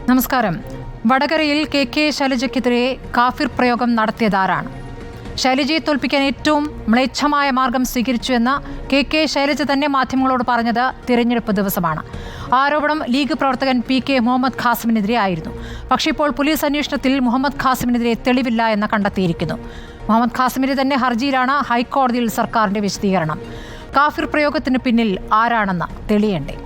നമസ്കാരം. വടകരയിൽ കെ ശൈലജയ്ക്കെതിരെ കാഫിർ പ്രയോഗം നടത്തിയതാരാണ്? ശൈലജയെ തോൽപ്പിക്കാൻ ഏറ്റവും മ്ലേച്ഛമായ മാർഗം സ്വീകരിച്ചുവെന്ന് കെ ശൈലജ തന്നെ മാധ്യമങ്ങളോട് പറഞ്ഞത് തിരഞ്ഞെടുപ്പ് ദിവസമാണ്. ആരോപണം ലീഗ് പ്രവർത്തകൻ കെ മുഹമ്മദ് ഖാസിമിനെതിരെ ആയിരുന്നു. പക്ഷേ ഇപ്പോൾ പോലീസ് അന്വേഷണത്തിൽ മുഹമ്മദ് ഖാസിമിനെതിരെ തെളിവില്ല എന്ന് കണ്ടെത്തിയിരിക്കുന്നു. മുഹമ്മദ് ഖാസിമിന്റെ തന്നെ ഹർജിയിലാണ് ഹൈക്കോടതിയിൽ സർക്കാരിന്റെ വിശദീകരണം. കാഫിർ പ്രയോഗത്തിന് പിന്നിൽ ആരാണെന്ന് തെളിയണ്ടേ?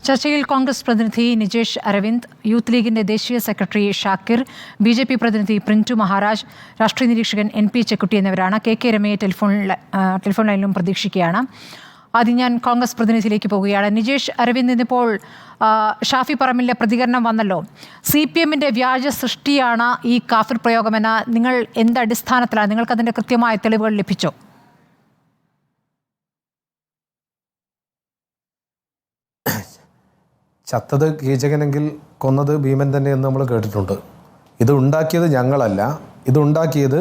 ചർച്ചയിൽ കോൺഗ്രസ് പ്രതിനിധി നിജേഷ് അരവിന്ദ്, യൂത്ത് ലീഗിന്റെ ദേശീയ സെക്രട്ടറി ഷാക്കിർ, BJP പ്രതിനിധി പ്രിൻറ്റു മഹാരാജ്, രാഷ്ട്രീയ നിരീക്ഷകൻ NP ചെക്കുട്ടി എന്നിവരാണ്. കെ രമയെ ടെലിഫോൺ ലൈനിലും പ്രതീക്ഷിക്കുകയാണ്. ആദ്യം ഞാൻ കോൺഗ്രസ് പ്രതിനിധിയിലേക്ക് പോവുകയാണ്. നിജേഷ് അരവിന്ദ്, ഇന്നിപ്പോൾ ഷാഫി പറമ്പിലിന്റെ പ്രതികരണം വന്നല്ലോ. CPMന്റെ വ്യാജ സൃഷ്ടിയാണ് ഈ കാഫിർ പ്രയോഗമെന്ന് നിങ്ങൾ എന്ത് അടിസ്ഥാനത്തിലാണ്? നിങ്ങൾക്കതിൻ്റെ കൃത്യമായ തെളിവുകൾ ലഭിച്ചോ? ചത്തത് കീചകനെങ്കിൽ കൊന്നത് ഭീമൻ തന്നെ എന്ന് നമ്മൾ കേട്ടിട്ടുണ്ട്. ഇത് ഉണ്ടാക്കിയത് ഞങ്ങളല്ല, ഇതുണ്ടാക്കിയത്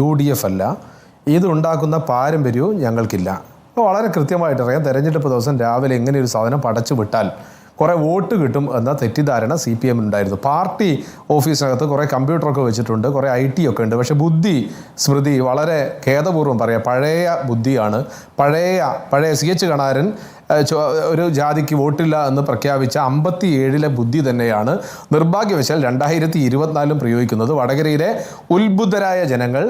UDF അല്ല, ഇതുണ്ടാക്കുന്ന പാരമ്പര്യവും ഞങ്ങൾക്കില്ല. അപ്പോൾ വളരെ കൃത്യമായിട്ടറിയാം, തെരഞ്ഞെടുപ്പ് ദിവസം രാവിലെ എങ്ങനെ ഒരു സാധനം പടച്ചു വിട്ടാൽ കുറേ വോട്ട് കിട്ടും എന്ന തെറ്റിദ്ധാരണ CPM ഉണ്ടായിരുന്നു. പാർട്ടി ഓഫീസിനകത്ത് കുറേ കമ്പ്യൂട്ടറൊക്കെ വെച്ചിട്ടുണ്ട്, കുറേ IT ഒക്കെ ഉണ്ട്. പക്ഷേ ബുദ്ധി സ്മൃതി വളരെ ഖേദപൂർവ്വം പറയാം, പഴയ ബുദ്ധിയാണ്. പഴയ CH കണാരൻ ഒരു ജാതിക്ക് വോട്ടില്ല എന്ന് പ്രഖ്യാപിച്ച 57-ലെ ബുദ്ധി തന്നെയാണ് നിർഭാഗ്യവശാൽ 2024 പ്രയോഗിക്കുന്നത്. വടകരയിലെ ഉത്ബുദ്ധരായ ജനങ്ങൾ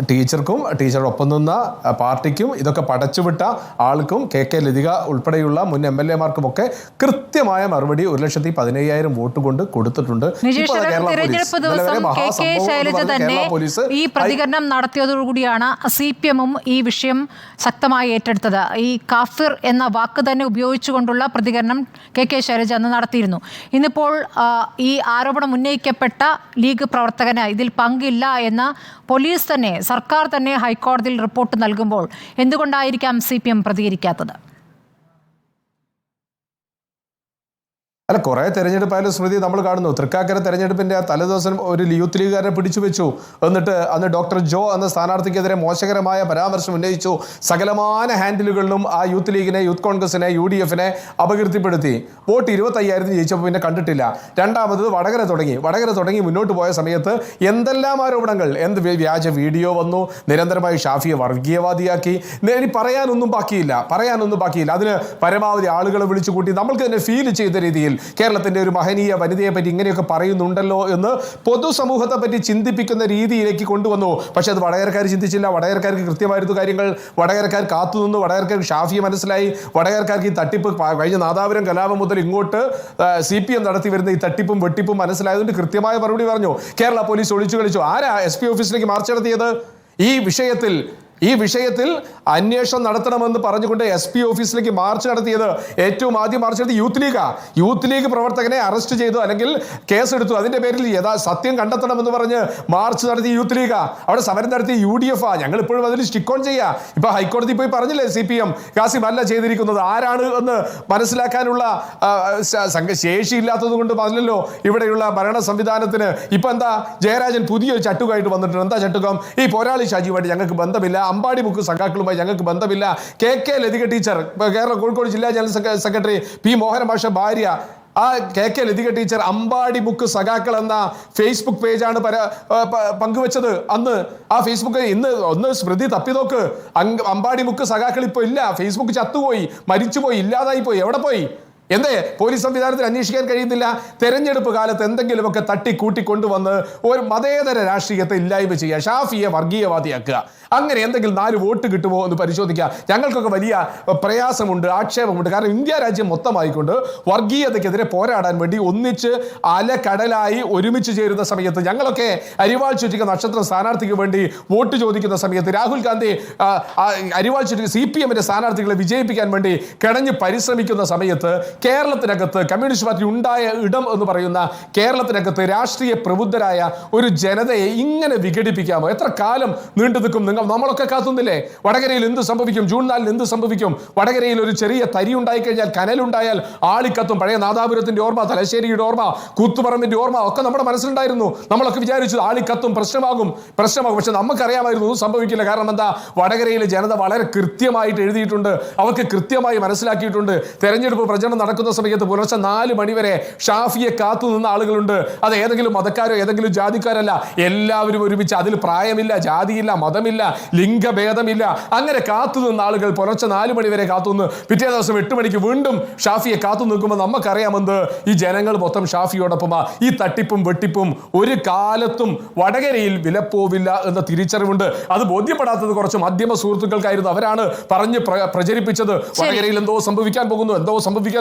ടീച്ചർക്കും ടീച്ചറോടൊപ്പം നിന്ന പാർട്ടിക്കും ഇതൊക്കെ പടച്ചുവിട്ട ആൾക്കും കെ ലതിക ഉൾപ്പെടെയുള്ള മുൻ MLA-മാർക്കുമൊക്കെ കൃത്യമായ മറുപടി 1,15,000 വോട്ട് കൊണ്ട് കൊടുത്തിട്ടുണ്ട്. ഈ പ്രതികരണം നടത്തിയതോടുകൂടിയാണ് CPM-ഉം ഈ വിഷയം ശക്തമായി ഏറ്റെടുത്തത്. ഈ കാഫിർ എന്ന വാക്ക് തന്നെ ഉപയോഗിച്ചുകൊണ്ടുള്ള പ്രതികരണം കെ ശൈലജ അന്ന് നടത്തിയിരുന്നു. ഇന്നിപ്പോൾ ഈ ആരോപണം ഉന്നയിക്കപ്പെട്ട ലീഗ് പ്രവർത്തകന് ഇതിൽ പങ്കില്ല എന്ന് പോലീസ് തന്നെ, സർക്കാർ തന്നെ ഹൈക്കോടതിയിൽ റിപ്പോർട്ട് നൽകുമ്പോൾ എന്തുകൊണ്ടായിരിക്കാം CPM പ്രതികരിക്കാത്തത്? അല്ല, കുറേ തെരഞ്ഞെടുപ്പായാലും സ്മൃതി നമ്മൾ കാണുന്നു. തൃക്കാക്കര തെരഞ്ഞെടുപ്പിൻ്റെ തലേദിവസം ഒരു യൂത്ത് ലീഗുകാരെ പിടിച്ചു വെച്ചു. എന്നിട്ട് അന്ന് ഡോക്ടർ ജോ എന്ന സ്ഥാനാർത്ഥിക്കെതിരെ മോശകരമായ പരാമർശം ഉന്നയിച്ചു. സകലമാന ഹാൻഡിലുകളിലും ആ യൂത്ത് ലീഗിനെ, യൂത്ത് കോൺഗ്രസിനെ, UDF-നെ അപകീർത്തിപ്പെടുത്തി. വോട്ട് 25,000 ജയിച്ചപ്പോൾ പിന്നെ കണ്ടിട്ടില്ല. രണ്ടാമത് വടകര തുടങ്ങി മുന്നോട്ട് പോയ സമയത്ത് എന്തെല്ലാം ആരോപണങ്ങൾ, വ്യാജ വീഡിയോ വന്നു, നിരന്തരമായി ഷാഫിയെ വർഗീയവാദിയാക്കി. ഇനി പറയാനൊന്നും ബാക്കിയില്ല. അതിന് പരമാവധി ആളുകളെ വിളിച്ചു കൂട്ടി നമ്മൾക്ക് തന്നെ ഫീൽ ചെയ്ത രീതിയിൽ കേരളത്തിന്റെ ഒരു മഹനീയ വനിതയെ പറ്റി ഇങ്ങനെയൊക്കെ പറയുന്നുണ്ടല്ലോ എന്ന് പൊതുസമൂഹത്തെ പറ്റി ചിന്തിപ്പിക്കുന്ന രീതിയിലേക്ക് കൊണ്ടുവന്നു. പക്ഷെ അത് വടകരക്കാർ ചിന്തിച്ചില്ല. വടകരക്കാർക്ക് കൃത്യമായിരുന്നു കാര്യങ്ങൾ. വടകരക്കാർ കാത്തുനിന്നു. വടകരക്കാർക്ക് ഷാഫിയെ മനസ്സിലായി. വടകരക്കാർക്ക് ഈ തട്ടിപ്പ് കഴിഞ്ഞ നാദാപുരം കലാപം മുതൽ ഇങ്ങോട്ട് CPM നടത്തി വരുന്ന ഈ തട്ടിപ്പും വെട്ടിപ്പും മനസ്സിലായതുകൊണ്ട് കൃത്യമായ മറുപടി പറഞ്ഞു. കേരള പോലീസ് ഒളിച്ചു കളിച്ചു. ആരാ SP ഓഫീസിലേക്ക് മാർച്ച് നടത്തിയത്? ഈ വിഷയത്തിൽ അന്വേഷണം നടത്തണമെന്ന് പറഞ്ഞുകൊണ്ട് SP ഓഫീസിലേക്ക് മാർച്ച് നടത്തിയത്, ഏറ്റവും ആദ്യം മാർച്ച് നടത്തിയ യൂത്ത് ലീഗ് പ്രവർത്തകനെ അറസ്റ്റ് ചെയ്തു, അല്ലെങ്കിൽ കേസെടുത്തു. അതിന്റെ പേരിൽ സത്യം കണ്ടെത്തണമെന്ന് പറഞ്ഞ് മാർച്ച് നടത്തിയ യൂത്ത് ലീഗാ. അവിടെ സമരം നടത്തിയ UDF-ആ. ഞങ്ങൾ ഇപ്പോഴും അതിൽ സ്റ്റിക്ക് ഓൺ ചെയ്യാം. ഇപ്പൊ ഹൈക്കോടതി പോയി പറഞ്ഞില്ലേ CPM കാസിം അല്ല ചെയ്തിരിക്കുന്നത്, ആരാണ് എന്ന് മനസ്സിലാക്കാനുള്ള ശേഷിയില്ലാത്തത് കൊണ്ട് പറഞ്ഞല്ലോ ഇവിടെയുള്ള ഭരണ സംവിധാനത്തിന്. ഇപ്പൊ എന്താ, ജയരാജൻ പുതിയൊരു ചട്ടുകമായിട്ട് വന്നിട്ടുണ്ട്. എന്താ ചട്ടുകം? ഈ പോരാളി ഷാജിയുമായിട്ട് ഞങ്ങൾക്ക് ബന്ധമില്ല, അമ്പാടി മുക്ക് സഖാക്കളുമായി ഞങ്ങൾക്ക് ബന്ധമില്ല. കെ ലതിക ടീച്ചർ, കേരള കോഴിക്കോട് ജില്ലാ ജനറൽ സെക്രട്ടറി P മോഹന മാഷ ഭാര്യ, ആ കെ ലതിക ടീച്ചർ അമ്പാടി മുക്ക് സഖാക്കൾ എന്ന ഫേസ്ബുക്ക് പേജാണ് പങ്കുവെച്ചത് അന്ന്. ആ ഫേസ്ബുക്ക് ഒന്ന് സ്മൃതി തപ്പി നോക്ക്. അമ്പാടി മുക്ക് സഖാക്കൾ ഇപ്പോൾ ഇല്ല. ഫേസ്ബുക്ക് ചത്തുപോയി, മരിച്ചുപോയി, ഇല്ലാതായി പോയി. എവിടെ പോയി? എന്തേ പോലീസ് സംവിധാനത്തിൽ അന്വേഷിക്കാൻ കഴിയുന്നില്ല? തെരഞ്ഞെടുപ്പ് കാലത്ത് എന്തെങ്കിലുമൊക്കെ തട്ടിക്കൂട്ടി കൊണ്ടുവന്ന് ഒരു മതേതര രാഷ്ട്രീയത്തെ ഇല്ലായ്മ ചെയ്യുക, ഷാഫിയെ വർഗീയവാദിയാക്കുക, അങ്ങനെ എന്തെങ്കിലും 4 വോട്ട് കിട്ടുമോ എന്ന് പരിശോധിക്കുക. ഞങ്ങൾക്കൊക്കെ വലിയ പ്രയാസമുണ്ട്, ആക്ഷേപമുണ്ട്. കാരണം ഇന്ത്യ രാജ്യം മൊത്തമായിക്കൊണ്ട് വർഗീയതയ്ക്കെതിരെ പോരാടാൻ വേണ്ടി ഒന്നിച്ച് അലകടലായി ഒരുമിച്ച് ചേരുന്ന സമയത്ത്, ഞങ്ങളൊക്കെ അരിവാൾ ചുറ്റിക നക്ഷത്ര സ്ഥാനാർത്ഥിക്ക് വേണ്ടി വോട്ട് ചോദിക്കുന്ന സമയത്ത്, രാഹുൽ ഗാന്ധി അരിവാൾ ചുറ്റിക CPM-ന്റെ സ്ഥാനാർത്ഥികളെ വിജയിപ്പിക്കാൻ വേണ്ടി കിണഞ്ഞ് പരിശ്രമിക്കുന്ന സമയത്ത് കേരളത്തിനകത്ത് കമ്മ്യൂണിസ്റ്റ് പാർട്ടി ഉണ്ടായ ഇടം എന്ന് പറയുന്ന കേരളത്തിനകത്ത് രാഷ്ട്രീയ പ്രബുദ്ധരായ ഒരു ജനതയെ ഇങ്ങനെ വിഘടിപ്പിക്കാമോ? എത്ര കാലം നീണ്ടു നിൽക്കും? നമ്മളൊക്കെ കാത്തുന്നില്ലേ? വടകരയിൽ എന്ത് സംഭവിക്കും? ജൂൺ 4 എന്ത് സംഭവിക്കും? വടകരയിൽ ഒരു ചെറിയ തരി ഉണ്ടായിക്കഴിഞ്ഞാൽ, കനലുണ്ടായാൽ ആളിക്കത്തും. പഴയ നാദാപുരത്തിന്റെ ഓർമ്മ, തലശ്ശേരിയുടെ ഓർമ്മ, കൂത്തുപറമ്പിന്റെ ഓർമ്മ ഒക്കെ നമ്മുടെ മനസ്സിലുണ്ടായിരുന്നു. നമ്മളൊക്കെ വിചാരിച്ചു ആളിക്കത്തും, പ്രശ്നമാകും. പക്ഷെ നമുക്കറിയാമായിരുന്നു ഒന്നും സംഭവിക്കില്ല. കാരണം എന്താ? വടകരയിലെ ജനത വളരെ കൃത്യമായിട്ട് എഴുതിയിട്ടുണ്ട്, അവർക്ക് കൃത്യമായി മനസ്സിലാക്കിയിട്ടുണ്ട്. തെരഞ്ഞെടുപ്പ് പ്രചരണം നടക്കുന്ന സമയത്ത് പുലർച്ചെ 4 മണിവരെ ഷാഫിയെ കാത്തു നിന്ന ആളുകളുണ്ട്. അത് ഏതെങ്കിലും മതക്കാരോ ഏതെങ്കിലും ജാതിക്കാരല്ല, എല്ലാവരും ഒരുമിച്ച്. അതിൽ പ്രായമില്ല, ജാതിയില്ല, മതമില്ല, ലിംഗഭേദമില്ല. അങ്ങനെ കാത്തു നിന്ന ആളുകൾ പുലർച്ചെ 4 മണിവരെ കാത്തുനിന്ന് പിറ്റേ ദിവസം 8 മണിക്ക് വീണ്ടും ഷാഫിയെ കാത്തു നിൽക്കുമ്പോൾ നമുക്കറിയാമെന്ത്? ഈ ജനങ്ങൾ മൊത്തം ഷാഫിയോടൊപ്പമാ. ഈ തട്ടിപ്പും വെട്ടിപ്പും ഒരു കാലത്തും വടകരയിൽ വിലപ്പോവില്ല എന്ന തിരിച്ചറിവുണ്ട്. അത് ബോധ്യപ്പെടാത്തത് കുറച്ച് മാധ്യമ സുഹൃത്തുക്കൾക്കായിരുന്നു. അവരാണ് പറഞ്ഞ് പ്രചരിപ്പിച്ചത് വടകരയിൽ എന്തോ സംഭവിക്കാൻ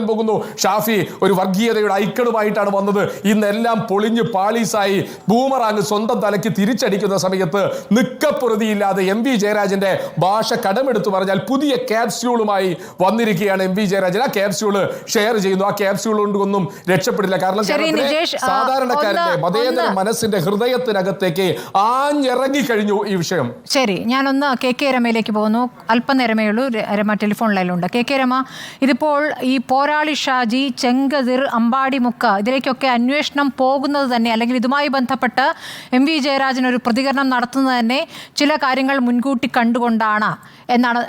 പോകുന്നു. ഷാഫി ഒരു വർഗീയതയുടെ ഐക്കണുമായിട്ടാണ് വന്നത്. ഇന്നെല്ലാം പൊളിഞ്ഞ് പാളീസായി ബൂമറാങ് സ്വന്തം തലയ്ക്ക് തിരിച്ചടിക്കുന്ന സമയത്ത് നിക്കപ്പൊറുതിയില്ലാതെ എം വി ജയരാജന്റെ ഭാഷ കടമെടുത്തു പറഞ്ഞാൽ പുതിയ ക്യാപ്സ്യൂളുമായി വന്നിരിക്കുകയാണ് എം വി ജയരാജൻ. ആ ക്യാപ്സ്യൂള് ഷെയർ ചെയ്യുന്നു. ആ ക്യാപ്സ്യൂൾ കൊണ്ടൊന്നും രക്ഷപ്പെടില്ല. കാരണം സാധാരണക്കാരന്റെ മതേതര മനസ്സിന്റെ ഹൃദയത്തിനകത്തേക്ക് ആഞ്ഞിറങ്ങി കഴിഞ്ഞു ഈ വിഷയം. ശരി, ഞാനൊന്ന് കെ രമയിലേക്ക് പോകുന്നു. അല്പനേരമേ ഉള്ളൂ. രമ ടെലിഫോൺ ലൈനിലുണ്ട്. കെ രമ, ഇതിപ്പോൾ ഈ പോരാളി ഷാജി, ചെങ്കതിർ, അമ്പാടിമുക്ക് ഇതിലേക്കൊക്കെ അന്വേഷണം പോകുന്നത് തന്നെ, അല്ലെങ്കിൽ ഇതുമായി ബന്ധപ്പെട്ട് എം വി ജയരാജൻ ഒരു പ്രതികരണം നടത്തുന്നത് തന്നെ ചില കാര്യങ്ങൾ മുൻകൂട്ടി കണ്ടുകൊണ്ടാണ് എന്നാണ്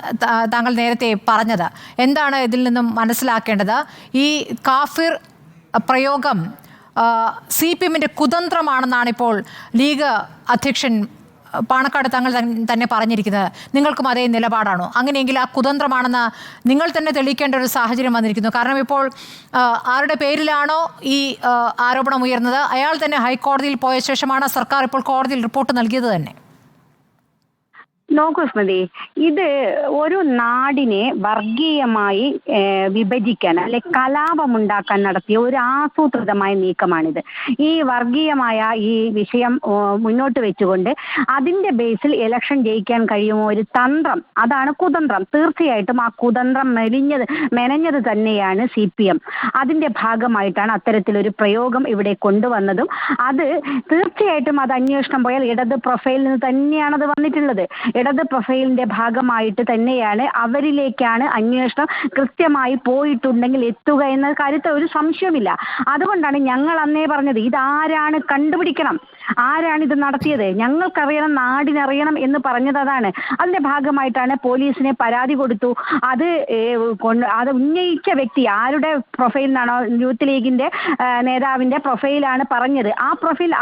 താങ്കൾ നേരത്തെ പറഞ്ഞത്. എന്താണ് ഇതിൽ നിന്നും മനസ്സിലാക്കേണ്ടത്? ഈ കാഫിർ പ്രയോഗം CPM-ന്റെ കുതന്ത്രമാണെന്നാണ് ഇപ്പോൾ ലീഗ് അധ്യക്ഷൻ പാണക്കാട് താങ്കൾ തന്നെ പറഞ്ഞിരിക്കുന്നത്. നിങ്ങൾക്കും അതേ നിലപാടാണോ? അങ്ങനെയെങ്കിൽ ആ കുതന്ത്രമാണെന്ന് നിങ്ങൾ തന്നെ തെളിയിക്കേണ്ട ഒരു സാഹചര്യം വന്നിരിക്കുന്നു. കാരണം ഇപ്പോൾ ആരുടെ പേരിലാണോ ഈ ആരോപണം ഉയർന്നത് അയാൾ തന്നെ ഹൈക്കോടതിയിൽ പോയ ശേഷമാണ് സർക്കാർ ഇപ്പോൾ കോടതിയിൽ റിപ്പോർട്ട് നൽകിയത് തന്നെ. നോക്കൂ സ്മൃതി, ഇത് ഒരു നാടിനെ വർഗീയമായി വിഭജിക്കാൻ അല്ലെ കലാപമുണ്ടാക്കാൻ നടത്തിയ ഒരു ആസൂത്രിതമായ നീക്കമാണിത്. ഈ വർഗീയമായ ഈ വിഷയം മുന്നോട്ട് വെച്ചുകൊണ്ട് അതിന്റെ ബേസിൽ ഇലക്ഷൻ ജയിക്കാൻ കഴിയുമോ ഒരു തന്ത്രം, അതാണ് കുതന്ത്രം. തീർച്ചയായിട്ടും ആ കുതന്ത്രം മെനഞ്ഞത് തന്നെയാണ് CPM. അതിന്റെ ഭാഗമായിട്ടാണ് അത്തരത്തിലൊരു പ്രയോഗം ഇവിടെ കൊണ്ടുവന്നതും. അത് തീർച്ചയായിട്ടും അത് അന്വേഷണം പോയാൽ ഇടത് പ്രൊഫൈലിൽ നിന്ന് തന്നെയാണ് അത് വന്നിട്ടുള്ളത്. ഇടത് പ്രൊഫൈലിന്റെ ഭാഗമായിട്ട് തന്നെയാണ്, അവരിലേക്കാണ് അന്വേഷണം കൃത്യമായി പോയിട്ടുണ്ടെങ്കിൽ എത്തുക എന്ന കാര്യത്തിൽ ഒരു സംശയമില്ല. അതുകൊണ്ടാണ് ഞങ്ങൾ അന്നേ പറഞ്ഞത് ഇതാരാണ്, കണ്ടുപിടിക്കണം, ആരാണ് ഇത് നടത്തിയത്, ഞങ്ങൾക്കറിയണം, നാടിനറിയണം എന്ന് പറഞ്ഞത് അതാണ്. അതിന്റെ ഭാഗമായിട്ടാണ് പോലീസിനെ പരാതി കൊടുത്തു. അത് ഉന്നയിച്ച വ്യക്തി ആരുടെ പ്രൊഫൈൽ നിന്നാണോ, യൂത്ത് ലീഗിന്റെ നേതാവിന്റെ പ്രൊഫൈലാണ് പറഞ്ഞത്.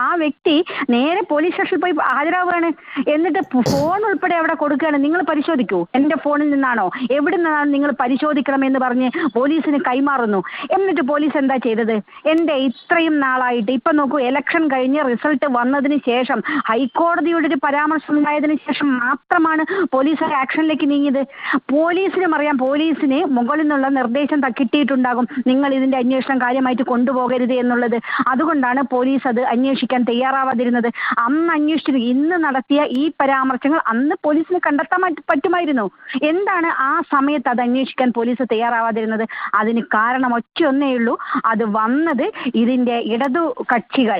ആ വ്യക്തി നേരെ പോലീസ് സ്റ്റേഷനിൽ പോയി ഹാജരാവുകയാണ്. എന്നിട്ട് ഫോൺ ഉൾപ്പെടെ അവിടെ കൊടുക്കുകയാണ്. നിങ്ങൾ പരിശോധിക്കൂ, എന്റെ ഫോണിൽ നിന്നാണോ, എവിടെ നിന്നാണോ നിങ്ങൾ പരിശോധിക്കണം എന്ന് പറഞ്ഞ് പോലീസിന് കൈമാറുന്നു. എന്നിട്ട് പോലീസ് എന്താ ചെയ്തത്? എന്റെ ഇത്രയും നാളായിട്ട് ഇപ്പൊ നോക്കൂ, ഇലക്ഷൻ കഴിഞ്ഞ് റിസൾട്ട് വന്നതിന് ശേഷം ഹൈക്കോടതിയുടെ ഒരു പരാമർശം ഉണ്ടായതിനു ശേഷം മാത്രമാണ് പോലീസ് ആക്ഷനിലേക്ക് നീങ്ങിയത്. പോലീസിനും അറിയാം, പോലീസിന് മുകളിൽ നിന്നുള്ള നിർദ്ദേശം കിട്ടിയിട്ടുണ്ടാകും, നിങ്ങൾ ഇതിന്റെ അന്വേഷണം കാര്യമായിട്ട് കൊണ്ടുപോകരുത് എന്നുള്ളത്. അതുകൊണ്ടാണ് പോലീസ് അത് അന്വേഷിക്കാൻ തയ്യാറാവാതിരുന്നത്. അന്ന് അന്വേഷിച്ചത്, ഇന്ന് നടത്തിയ ഈ പരാമർശങ്ങൾ അന്ന് പോലീസിന് കണ്ടെത്താൻ പറ്റുമായിരുന്നു. എന്താണ് ആ സമയത്ത് അത് അന്വേഷിക്കാൻ പോലീസ് തയ്യാറാവാതിരുന്നത്? അതിന് കാരണം ഒറ്റയൊന്നേ ഉള്ളൂ, അത് വന്നത് ഇതിന്റെ ഇടതു കക്ഷികൾ,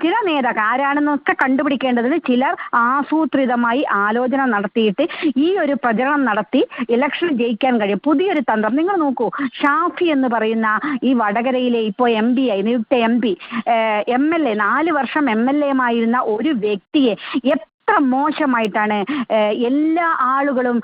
ചില നേതാക്കൾ ആരാണെന്നൊക്കെ കണ്ടുപിടിക്കേണ്ടതിന് ചിലർ ആസൂത്രിതമായി ആലോചന നടത്തിയിട്ട് ഈ ഒരു പ്രചരണം നടത്തി ഇലക്ഷൻ ജയിക്കാൻ കഴിയും. പുതിയൊരു തന്ത്രം നിങ്ങൾ നോക്കൂ. ഷാഫി എന്ന് പറയുന്ന ഈ വടകരയിലെ ഇപ്പോൾ MP ആയി നിയുക്ത MP, MLA, 4 വർഷം MLA-മായിരുന്ന ഒരു വ്യക്തിയെ എത്ര മോശമായിട്ടാണ് എല്ലാ ആളുകളും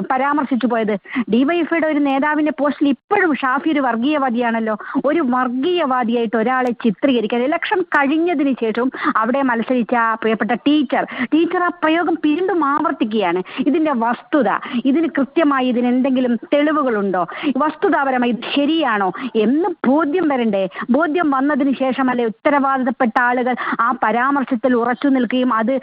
പരാമർശിച്ചു പോയത്. ഡിവൈഎഫ്ഐയുടെ ഒരു നേതാവിന്റെ പോസ്റ്റിൽ ഇപ്പോഴും ഷാഫി ഒരു വർഗീയവാദിയാണല്ലോ. ഒരു വർഗീയവാദിയായിട്ട് ഒരാളെ ചിത്രീകരിക്കാൻ ഇലക്ഷൻ കഴിഞ്ഞതിന് ശേഷവും അവിടെ മത്സരിച്ച പ്രിയപ്പെട്ട ടീച്ചർ ആ പ്രയോഗം വീണ്ടും ആവർത്തിക്കുകയാണ്. ഇതിന്റെ വസ്തുത, ഇതിന് കൃത്യമായി ഇതിന് എന്തെങ്കിലും തെളിവുകളുണ്ടോ, വസ്തുതാപരമായി ഇത് ശരിയാണോ എന്ന് ബോധ്യം വരണ്ടേ? ബോധ്യം വന്നതിന് ശേഷമല്ലേ ഉത്തരവാദിത്തപ്പെട്ട ആളുകൾ ആ പരാമർശത്തിൽ ഉറച്ചു നിൽക്കുകയും ചെയ്യും, അത്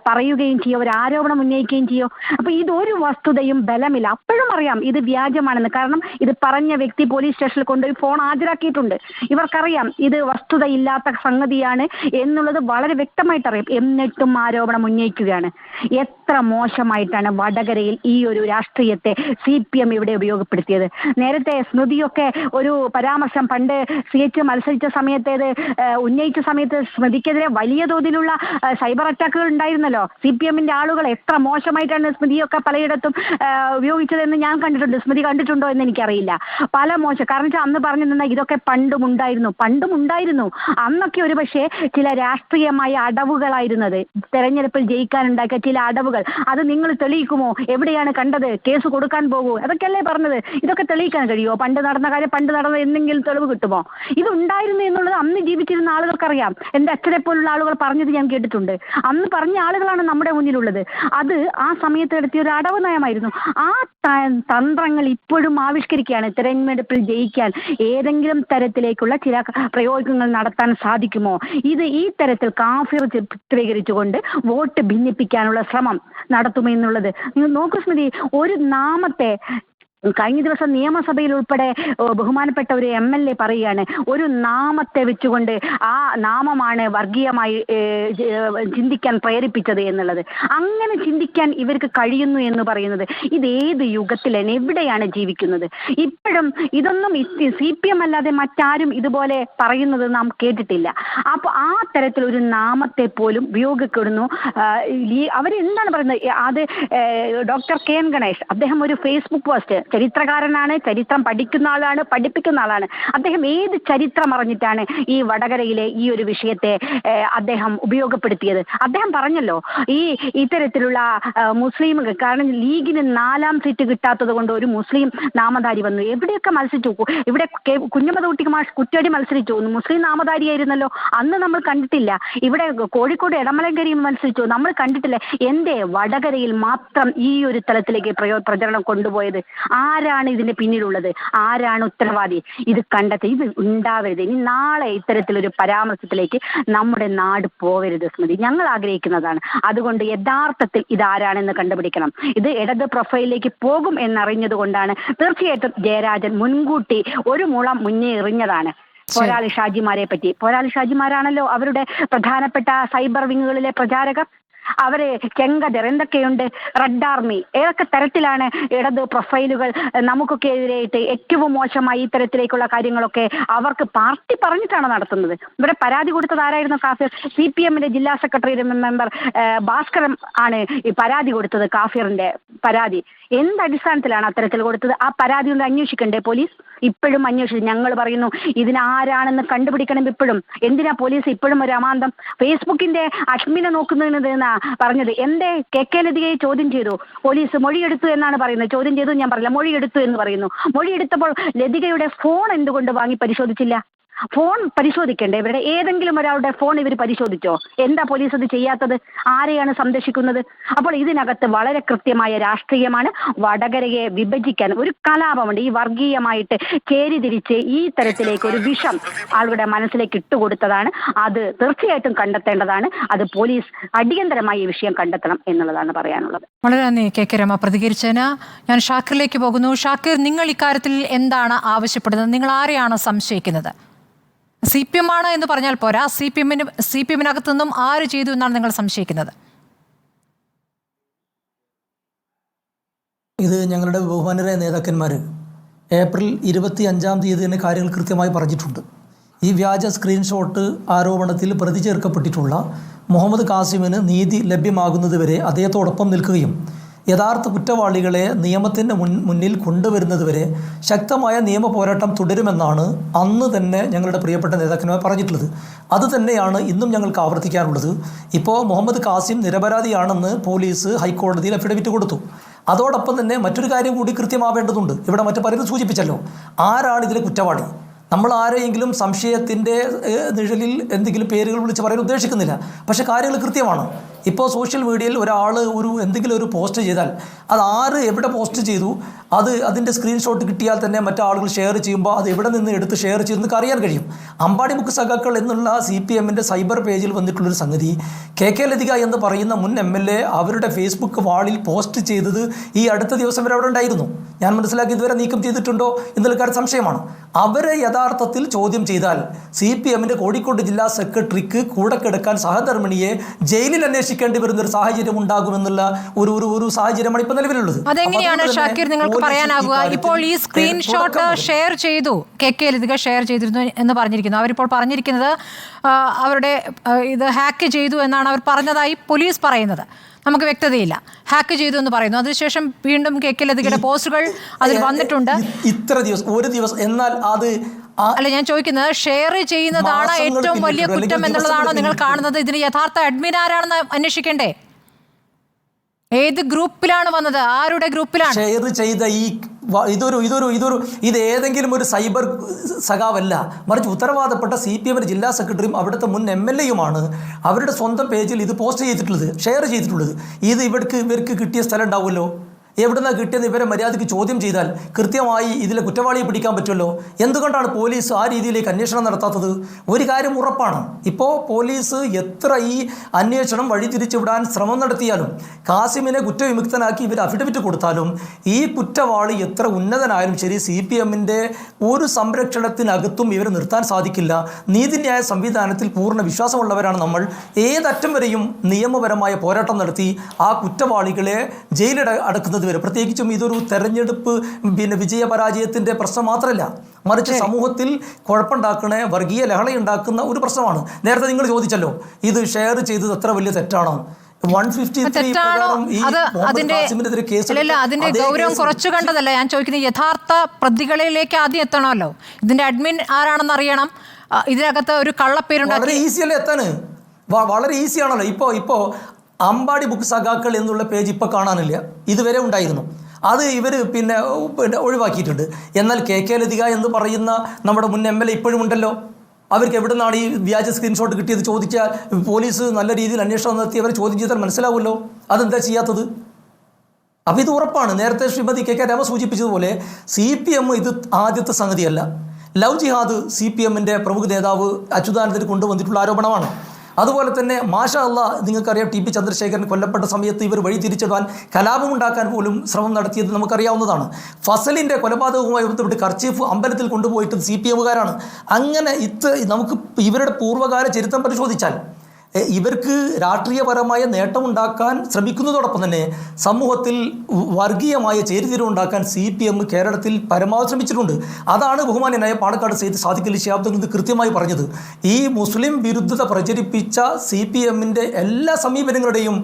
പറയുകയും ചെയ്യും, ഒരു ആരോപണം ഉന്നയിക്കുകയും ചെയ്യും. അപ്പൊ ഇതൊരു വസ്തുതയും ബലമില്ല. അപ്പോഴും അറിയാം ഇത് വ്യാജമാണെന്ന്. കാരണം ഇത് പറഞ്ഞ വ്യക്തി പോലീസ് സ്റ്റേഷനിൽ കൊണ്ടുപോയി ഫോൺ ഹാജരാക്കിയിട്ടുണ്ട്. ഇവർക്കറിയാം ഇത് വസ്തുതയില്ലാത്ത സംഗതിയാണ് എന്നുള്ളത് വളരെ വ്യക്തമായിട്ട് അറിയാം. എന്നിട്ടും ആരോപണം ഉന്നയിക്കുകയാണ്. എത്ര മോശമായിട്ടാണ് വടകരയിൽ ഈ ഒരു രാഷ്ട്രീയത്തെ CPM ഇവിടെ ഉപയോഗപ്പെടുത്തിയത്. നേരത്തെ സ്മൃതിയൊക്കെ ഒരു പരാമർശം പണ്ട് CH മത്സരിച്ച സമയത്തേത് ഉന്നയിച്ച സമയത്ത് സ്മൃതിക്കെതിരെ വലിയ തോതിലുള്ള സൈബർ അറ്റാക്കുകൾ ഉണ്ടായിരുന്നല്ലോ. CPMന്റെ ആളുകൾ എത്ര മോശമായിട്ടാണ് സ്മൃതിയൊക്കെ പലയിടത്തും ഉപയോഗിച്ചതെന്ന് ഞാൻ കണ്ടിട്ടുണ്ട്. സ്മൃതി കണ്ടിട്ടുണ്ടോ എന്ന് എനിക്കറിയില്ല. പല മോശം. കാരണം വെച്ചാൽ അന്ന് പറഞ്ഞു നിന്ന ഇതൊക്കെ പണ്ടും ഉണ്ടായിരുന്നു. അന്നൊക്കെ ഒരു പക്ഷേ ചില രാഷ്ട്രീയമായ അടവുകളായിരുന്നത്. തെരഞ്ഞെടുപ്പിൽ ജയിക്കാനുണ്ടാക്കിയ ചില അടവുകൾ. അത് നിങ്ങൾ തെളിയിക്കുമോ? എവിടെയാണ് കണ്ടത്? കേസ് കൊടുക്കാൻ പോകൂ? അതൊക്കെയല്ലേ പറഞ്ഞത്. ഇതൊക്കെ തെളിയിക്കാൻ കഴിയുമോ? പണ്ട് നടന്ന കാര്യം പണ്ട് നടന്ന എന്തെങ്കിലും തെളിവ് കിട്ടുമോ? ഇത് ഉണ്ടായിരുന്നു എന്നുള്ളത് അന്ന് ജീവിച്ചിരുന്ന ആളുകൾക്കറിയാം. എൻ്റെ അച്ഛനെ പോലുള്ള ആളുകൾ പറഞ്ഞത് ഞാൻ കേട്ടിട്ടുണ്ട്. അന്ന് പറഞ്ഞ ആളുകളാണ് നമ്മുടെ മുന്നിലുള്ളത്. അത് ആ സമയത്ത് നടത്തിയ ഒരു അടവ് നയമായിരുന്നു. ആ തന്ത്രങ്ങൾ ഇപ്പോഴും ആവിഷ്കരിക്കുകയാണ്. തെരഞ്ഞെടുപ്പിൽ ജയിക്കാൻ ഏതെങ്കിലും തരത്തിലേക്കുള്ള ചില പ്രയോഗങ്ങൾ നടത്താൻ സാധിക്കുമോ? ഈ തരത്തിൽ കാഫിർ ചിത്രീകരിച്ചുകൊണ്ട് വോട്ട് ഭിന്നിപ്പിക്കാനുള്ള ശ്രമം നടത്തുമെന്നുള്ളത് നിങ്ങൾ നോക്കൂ സ്മൃതി. ഒരു നാമത്തെ കഴിഞ്ഞ ദിവസം നിയമസഭയിൽ ഉൾപ്പെടെ ബഹുമാനപ്പെട്ട ഒരു MLA പറയുകയാണ്, ഒരു നാമത്തെ വെച്ചുകൊണ്ട് ആ നാമമാണ് വർഗീയമായി ചിന്തിക്കാൻ പ്രേരിപ്പിച്ചത് എന്നുള്ളത്. അങ്ങനെ ചിന്തിക്കാൻ ഇവർക്ക് കഴിയുന്നു എന്ന് പറയുന്നത് ഇതേത് യുഗത്തിലാണ്, എവിടെയാണ് ജീവിക്കുന്നത്? ഇപ്പോഴും ഇതൊന്നും CPM അല്ലാതെ മറ്റാരും ഇതുപോലെ പറയുന്നത് നാം കേട്ടിട്ടില്ല. അപ്പോൾ ആ തരത്തിലൊരു നാമത്തെ പോലും ഉപയോഗിക്കുന്നു. അവരെന്താണ് പറയുന്നത്? അത് ഡോക്ടർ KN ഗണേഷ്, അദ്ദേഹം ഒരു ഫേസ്ബുക്ക് പോസ്റ്റ്, ചരിത്രകാരനാണ്, ചരിത്രം പഠിക്കുന്ന ആളാണ്, പഠിപ്പിക്കുന്ന ആളാണ്. അദ്ദേഹം ഏത് ചരിത്രം അറിഞ്ഞിട്ടാണ് ഈ വടകരയിലെ ഈ ഒരു വിഷയത്തെ അദ്ദേഹം ഉപയോഗപ്പെടുത്തിയത്? അദ്ദേഹം പറഞ്ഞല്ലോ ഇത്തരത്തിലുള്ള മുസ്ലിം, കാരണം ലീഗിന് 4ാം സീറ്റ് കിട്ടാത്തത് കൊണ്ട് ഒരു മുസ്ലിം നാമധാരി വന്നു. എവിടെയൊക്കെ മത്സരിച്ചു? ഇവിടെ കുഞ്ഞമ്മദ് കുറ്റ്യാടി മത്സരിച്ചു, മുസ്ലിം നാമധാരിയായിരുന്നല്ലോ. അന്ന് നമ്മൾ കണ്ടിട്ടില്ല. ഇവിടെ കോഴിക്കോട് എടമലങ്കരയും മത്സരിച്ചു, നമ്മൾ കണ്ടിട്ടില്ല. എന്തേ വടകരയിൽ മാത്രം ഈ ഒരു തലത്തിലേക്ക് പ്രചരണം കൊണ്ടുപോയത്? ആരാണ് ഇതിന്റെ പിന്നിലുള്ളത്? ആരാണ് ഉത്തരവാദി? ഇത് കണ്ടെത്തി. ഇത് ഉണ്ടാവരുത്. ഇനി നാളെ ഇത്തരത്തിലൊരു പരാമർശത്തിലേക്ക് നമ്മുടെ നാട് പോകരുത് സ്മൃതി. ഞങ്ങൾ ആഗ്രഹിക്കുന്നതാണ്. അതുകൊണ്ട് യഥാർത്ഥത്തിൽ ഇതാരാണെന്ന് കണ്ടുപിടിക്കണം. ഇത് ഇടത് പ്രൊഫൈലിലേക്ക് പോകും എന്നറിഞ്ഞത് കൊണ്ടാണ് തീർച്ചയായിട്ടും ജയരാജൻ മുൻകൂട്ടി ഒരു മുളം മുന്നേ എറിഞ്ഞതാണ്. പോരാളി ഷാജിമാരെ പറ്റി. പോരാളി ഷാജിമാരാണല്ലോ അവരുടെ പ്രധാനപ്പെട്ട സൈബർ വിങ്ങുകളിലെ പ്രചാരകർ. അവര് ചെങ്കതിർ എന്തൊക്കെയുണ്ട്, റെഡ് ആർമി, ഏതൊക്കെ തരത്തിലാണ് ഇടത് പ്രൊഫൈലുകൾ നമുക്കൊക്കെ എതിരായിട്ട് ഏറ്റവും മോശമായി ഇത്തരത്തിലേക്കുള്ള കാര്യങ്ങളൊക്കെ അവർക്ക് പാർട്ടി പറഞ്ഞിട്ടാണ് നടത്തുന്നത്. ഇവിടെ പരാതി കൊടുത്തത് ആരായിരുന്നു? കാഫിർ. CPMന്റെ ജില്ലാ സെക്രട്ടറി മെമ്പർ ഭാസ്കരൻ ആണ് ഈ പരാതി കൊടുത്തത്. കാഫിറിന്റെ പരാതി എന്തടിസ്ഥാനത്തിലാണ് അത്തരത്തിൽ കൊടുത്തത്? ആ പരാതി ഒന്ന് അന്വേഷിക്കണ്ടേ പോലീസ്? ഇപ്പോഴും അന്വേഷിച്ചു. ഞങ്ങൾ പറയുന്നു ഇതിനാരാണെന്ന് കണ്ടുപിടിക്കണം. ഇപ്പോഴും എന്തിനാ പോലീസ് ഇപ്പോഴും ഒരു അമാന്തം? ഫേസ്ബുക്കിന്റെ അഡ്മിനെ നോക്കുന്നതിന് പറഞ്ഞത് എന്തേ? KK ലതികയെ ചോദ്യം ചെയ്തു, പോലീസ് മൊഴിയെടുത്തു എന്നാണ് പറയുന്നത്. ചോദ്യം ചെയ്തു ഞാൻ പറഞ്ഞില്ല, മൊഴിയെടുത്തു എന്ന് പറയുന്നു. മൊഴിയെടുത്തപ്പോൾ ലതികയുടെ ഫോൺ എന്തുകൊണ്ട് വാങ്ങി പരിശോധിച്ചില്ല? ഫോൺ പരിശോധിക്കണ്ടേ? ഇവരുടെ ഏതെങ്കിലും ഒരാളുടെ ഫോൺ ഇവർ പരിശോധിച്ചോ? എന്താ പോലീസ് അത് ചെയ്യാത്തത്? ആരെയാണ് സംരക്ഷിക്കുന്നത്? അപ്പോൾ ഇതിനകത്ത് വളരെ കൃത്യമായ രാഷ്ട്രീയമാണ്. വടകരയെ വിഭജിക്കാൻ ഒരു കലാപമുണ്ട്. ഈ വർഗീയമായിട്ട് ചേരിതിരിച്ച് ഈ തരത്തിലേക്ക് ഒരു വിഷം ആളുകളുടെ മനസ്സിലേക്ക് ഇട്ടുകൊടുത്തതാണ്. അത് തീർച്ചയായിട്ടും കണ്ടെത്തേണ്ടതാണ്. അത് പോലീസ് അടിയന്തരമായി ഈ വിഷയം കണ്ടെത്തണം എന്നുള്ളതാണ് പറയാനുള്ളത്. വളരെ നന്ദി KK രമ പ്രതികരിച്ചതിന്. ഞാൻ ഷാക്കിറിലേക്ക് പോകുന്നു. ഷാക്കിർ, നിങ്ങൾ ഇക്കാര്യത്തിൽ എന്താണ് ആവശ്യപ്പെടുന്നത്? നിങ്ങൾ ആരെയാണ് സംശയിക്കുന്നത്? CPM ആണ് എന്ന് പറഞ്ഞാൽ പോരാ, CPMനകത്തു നിന്നും ആര് ചെയ്തു എന്നാണ് നിങ്ങൾ സംശയിക്കുന്നത്? ഇത് ഞങ്ങളുടെ ബഹുമാനരായ നേതാക്കന്മാർ ഏപ്രിൽ 25-ാം തീയതി തന്നെ കാര്യങ്ങൾ കൃത്യമായി പറഞ്ഞിട്ടുണ്ട്. ഈ വ്യാജ സ്ക്രീൻഷോട്ട് ആരോപണത്തിൽ പ്രതി ചേർക്കപ്പെട്ടിട്ടുള്ള മുഹമ്മദ് കാസിമിന് നീതി ലഭ്യമാകുന്നതുവരെ അദ്ദേഹത്തോടൊപ്പം നിൽക്കുകയും യഥാർത്ഥ കുറ്റവാളികളെ നിയമത്തിൻ്റെ മുന്നിൽ കൊണ്ടുവരുന്നതുവരെ ശക്തമായ നിയമ പോരാട്ടം തുടരുമെന്നാണ് അന്ന് തന്നെ ഞങ്ങളുടെ പ്രിയപ്പെട്ട നേതാക്കന്മാർ പറഞ്ഞിട്ടുള്ളത്. അതുതന്നെയാണ് ഇന്നും ഞങ്ങൾക്ക് ആവർത്തിക്കാനുള്ളത്. ഇപ്പോൾ മുഹമ്മദ് കാസിം നിരപരാധിയാണെന്ന് പോലീസ് ഹൈക്കോടതിയിൽ അഫിഡവിറ്റ് കൊടുത്തു. അതോടൊപ്പം തന്നെ മറ്റൊരു കാര്യം കൂടി കൃത്യമാവേണ്ടതുണ്ട്. ഇവിടെ മറ്റു പലരും സൂചിപ്പിച്ചല്ലോ, ആരാണ് ഇതിലെ കുറ്റവാളി? നമ്മൾ ആരെയെങ്കിലും സംശയത്തിൻ്റെ നിഴലിൽ എന്തെങ്കിലും പേരുകൾ വിളിച്ച് പറയാൻ ഉദ്ദേശിക്കുന്നില്ല. പക്ഷേ കാര്യങ്ങൾ കൃത്യമാണ്. ഇപ്പോൾ സോഷ്യൽ മീഡിയയിൽ ഒരാൾ എന്തെങ്കിലും ഒരു പോസ്റ്റ് ചെയ്താൽ അത് ആര് എവിടെ പോസ്റ്റ് ചെയ്തു, അതിൻ്റെ സ്ക്രീൻഷോട്ട് കിട്ടിയാൽ തന്നെ മറ്റാളുകൾ ഷെയർ ചെയ്യുമ്പോൾ അത് എവിടെ നിന്ന് എടുത്ത് ഷെയർ ചെയ്യുന്നതൊക്കെ അറിയാൻ കഴിയും. അമ്പാടി ബുക്ക് സഖാക്കൾ എന്നുള്ള CPM-ന്റെ സൈബർ പേജിൽ വന്നിട്ടുള്ളൊരു സംഗതി, KK ലതിക എന്ന് പറയുന്ന മുൻ MLA അവരുടെ ഫേസ്ബുക്ക് വാളിൽ പോസ്റ്റ് ചെയ്തത് ഈ അടുത്ത ദിവസം വരെ അവിടെ ഉണ്ടായിരുന്നു. ഞാൻ മനസ്സിലാക്കി ഇതുവരെ നീക്കം ചെയ്തിട്ടുണ്ടോ എന്നുള്ള കാര്യം സംശയമാണ്. അവരെ യഥാർത്ഥത്തിൽ ചോദ്യം ചെയ്താൽ CPM-ന്റെ കോഴിക്കോട് ജില്ലാ സെക്രട്ടറിക്ക് കൂടെ കിടക്കാൻ സഹധർമ്മിണിയെ ജയിലിൽ അന്വേഷിക്കേണ്ടി വരുന്ന ഒരു സാഹചര്യം ഉണ്ടാകുമെന്നുള്ള ഒരു സാഹചര്യമാണ് ഇപ്പോൾ നിലവിലുള്ളത്. അതെങ്ങനെയാണ് ഷാക്കിർ നിങ്ങൾക്ക് പറയാനാകുക? ഇപ്പോൾ ഈ സ്ക്രീൻഷോട്ട് ഷെയർ ചെയ്തു, KK ലതിക ഷെയർ ചെയ്തിരുന്നു എന്ന് പറഞ്ഞിരിക്കുന്നു. അവരിപ്പോൾ പറഞ്ഞിരിക്കുന്നത് അവരുടെ ഇത് ഹാക്ക് ചെയ്തു എന്നാണ് അവർ പറഞ്ഞതായി പോലീസ് പറയുന്നത്. നമുക്ക് വ്യക്തതയില്ല. ഹാക്ക് ചെയ്തു എന്ന് പറയുന്നു. അതിനുശേഷം വീണ്ടും KK ലതികയുടെ പോസ്റ്റുകൾ അതിൽ വന്നിട്ടുണ്ട്. ഇത്ര ദിവസം ഒരു ദിവസം എന്നാൽ അത് അല്ല, ഞാൻ ചോദിക്കുന്നത് ഷെയർ ചെയ്യുന്നതാണ് ഏറ്റവും വലിയ കുറ്റം എന്നുള്ളതാണോ നിങ്ങൾ കാണുന്നത്? ഇതിന് യഥാർത്ഥ അഡ്മിൻ ആരാണെന്ന് അന്വേഷിക്കണ്ടേ? ഏത് ഗ്രൂപ്പിലാണ് വന്നത്? ആരുടെ ഗ്രൂപ്പിലാണ് ഷെയർ ചെയ്ത ഇത് ഏതെങ്കിലും ഒരു സൈബർ സഖാവല്ല, മറിച്ച് ഉത്തരവാദപ്പെട്ട CPM ജില്ലാ സെക്രട്ടറിയും അവിടുത്തെ മുൻ MLA-യുമാണ് അവരുടെ സ്വന്തം പേജിൽ ഇത് പോസ്റ്റ് ചെയ്തിട്ടുള്ളത്, ഷെയർ ചെയ്തിട്ടുള്ളത്. ഇത് ഇവർക്ക് കിട്ടിയ സ്ഥലം ഉണ്ടാവുമല്ലോ. എവിടുന്നാണ് കിട്ടിയെന്ന് ഇവരെ മര്യാദയ്ക്ക് ചോദ്യം ചെയ്താൽ കൃത്യമായി ഇതിലെ കുറ്റവാളിയെ പിടിക്കാൻ പറ്റുമല്ലോ. എന്തുകൊണ്ടാണ് പോലീസ് ആ രീതിയിലേക്ക് അന്വേഷണം നടത്താത്തത്? ഒരു കാര്യം ഉറപ്പാണ്, ഇപ്പോൾ പോലീസ് എത്ര ഈ അന്വേഷണം വഴിതിരിച്ചുവിടാൻ ശ്രമം നടത്തിയാലും കാസിമിനെ കുറ്റവിമുക്തനാക്കി ഇവർ അഫിഡവിറ്റ് കൊടുത്താലും ഈ കുറ്റവാളി എത്ര ഉന്നതനായാലും ശരി CPM-ന്റെ ഒരു സംരക്ഷണത്തിനകത്തും ഇവരെ നിർത്താൻ സാധിക്കില്ല. നീതിന്യായ സംവിധാനത്തിൽ പൂർണ്ണ വിശ്വാസമുള്ളവരാണ് നമ്മൾ. ഏതറ്റം വരെയും നിയമപരമായ പോരാട്ടം നടത്തി ആ കുറ്റവാളികളെ ജയിലിൽ അടക്കുന്നത് വരെ. പ്രത്യേകിച്ചും ഇതൊരു തെരഞ്ഞെടുപ്പ് വിജയപരാജയത്തിൻ്റെ പ്രശ്നം മാത്രമല്ല, മറിച്ച് സമൂഹത്തിൽ കുഴപ്പമുണ്ടാക്കണ വർഗീയ ലഹളയുണ്ടാക്കുന്ന ഒരു പ്രശ്നമാണ്. നേരത്തെ നിങ്ങൾ ചോദിച്ചല്ലോ ഇത് ഷെയർ ചെയ്തത് എത്ര വലിയ തെറ്റാണോ? 153 അതിന്റെ ഗൗരവം കുറച്ചു കണ്ടതല്ല. ഞാൻ ചോദിക്കുന്നത് യഥാർത്ഥ പ്രതികളിലേക്ക് ആദ്യം എത്തണമല്ലോ. ഇതിന്റെ അഡ്മിൻ ആരാണെന്ന് അറിയണം. ഇതിനകത്ത് ഒരു കള്ളപ്പേരുണ്ടാക്കി വളരെ ഈസിയല്ലേ എത്താന്? വളരെ ഈസിയാണല്ലോ. ഇപ്പോൾ അമ്പാടി ബുക്ക് സഖാക്കൾ എന്നുള്ള പേജ് ഇപ്പോൾ കാണാനില്ല, ഇതുവരെ ഉണ്ടായിരുന്നു. അത് ഇവർ പിന്നെ ഒഴിവാക്കിയിട്ടുണ്ട്. എന്നാൽ KK ലതിക എന്ന് പറയുന്ന നമ്മുടെ മുൻ MLA ഇപ്പോഴും ഉണ്ടല്ലോ. അവർക്ക് എവിടെ നിന്നാണ് ഈ വ്യാജ സ്ക്രീൻഷോട്ട് കിട്ടിയത് ചോദിച്ചാൽ പോലീസ് നല്ല രീതിയിൽ അന്വേഷണം നടത്തി അവർ ചോദ്യം ചെയ്താൽ മനസ്സിലാവുമല്ലോ. അതെന്താ ചെയ്യാത്തത്? അപ്പോൾ ഇത് ഉറപ്പാണ്. നേരത്തെ ശ്രീമതി KK രമ സൂചിപ്പിച്ചതുപോലെ CPM ഇത് ആദ്യത്തെ സംഗതിയല്ല. ലവ് ജിഹാദ് CPM-ന്റെ പ്രമുഖ നേതാവ് അച്യുതാനന്ദന് കൊണ്ടുവന്നിട്ടുള്ള ആരോപണമാണ്. അതുപോലെ തന്നെ മാഷാ അല്ലാഹ് നിങ്ങൾക്കറിയാം, TP ചന്ദ്രശേഖരൻ കൊല്ലപ്പെട്ട സമയത്ത് ഇവർ വഴി തിരിച്ചിടാൻ കലാപമുണ്ടാക്കാൻ പോലും ശ്രമം നടത്തിയത് നമുക്കറിയാവുന്നതാണ്. ഫസലിൻ്റെ കൊലപാതകവുമായി ബന്ധപ്പെട്ട് കർച്ചീഫ് അമ്പലത്തിൽ കൊണ്ടുപോയിട്ട് CPM-കാരാണ്. അങ്ങനെ നമുക്ക് ഇവരുടെ പൂർവ്വകാല ചരിത്രം പരിശോധിച്ചാൽ ഇവർക്ക് രാഷ്ട്രീയപരമായ നേട്ടമുണ്ടാക്കാൻ ശ്രമിക്കുന്നതോടൊപ്പം തന്നെ സമൂഹത്തിൽ വർഗീയമായ ചേരിതിരിവുണ്ടാക്കാൻ CPM കേരളത്തിൽ പരമാവധി ശ്രമിച്ചിട്ടുണ്ട്. അതാണ് ബഹുമാന്യനായ പാണക്കാട് സെയ്ദ് സാദിഖ് അലി ശിഹാബ് തങ്ങൾ കൃത്യമായി പറഞ്ഞത്. ഈ മുസ്ലിം വിരുദ്ധത പ്രചരിപ്പിച്ച CPM-ന്റെ എല്ലാ സമീപനങ്ങളുടെയും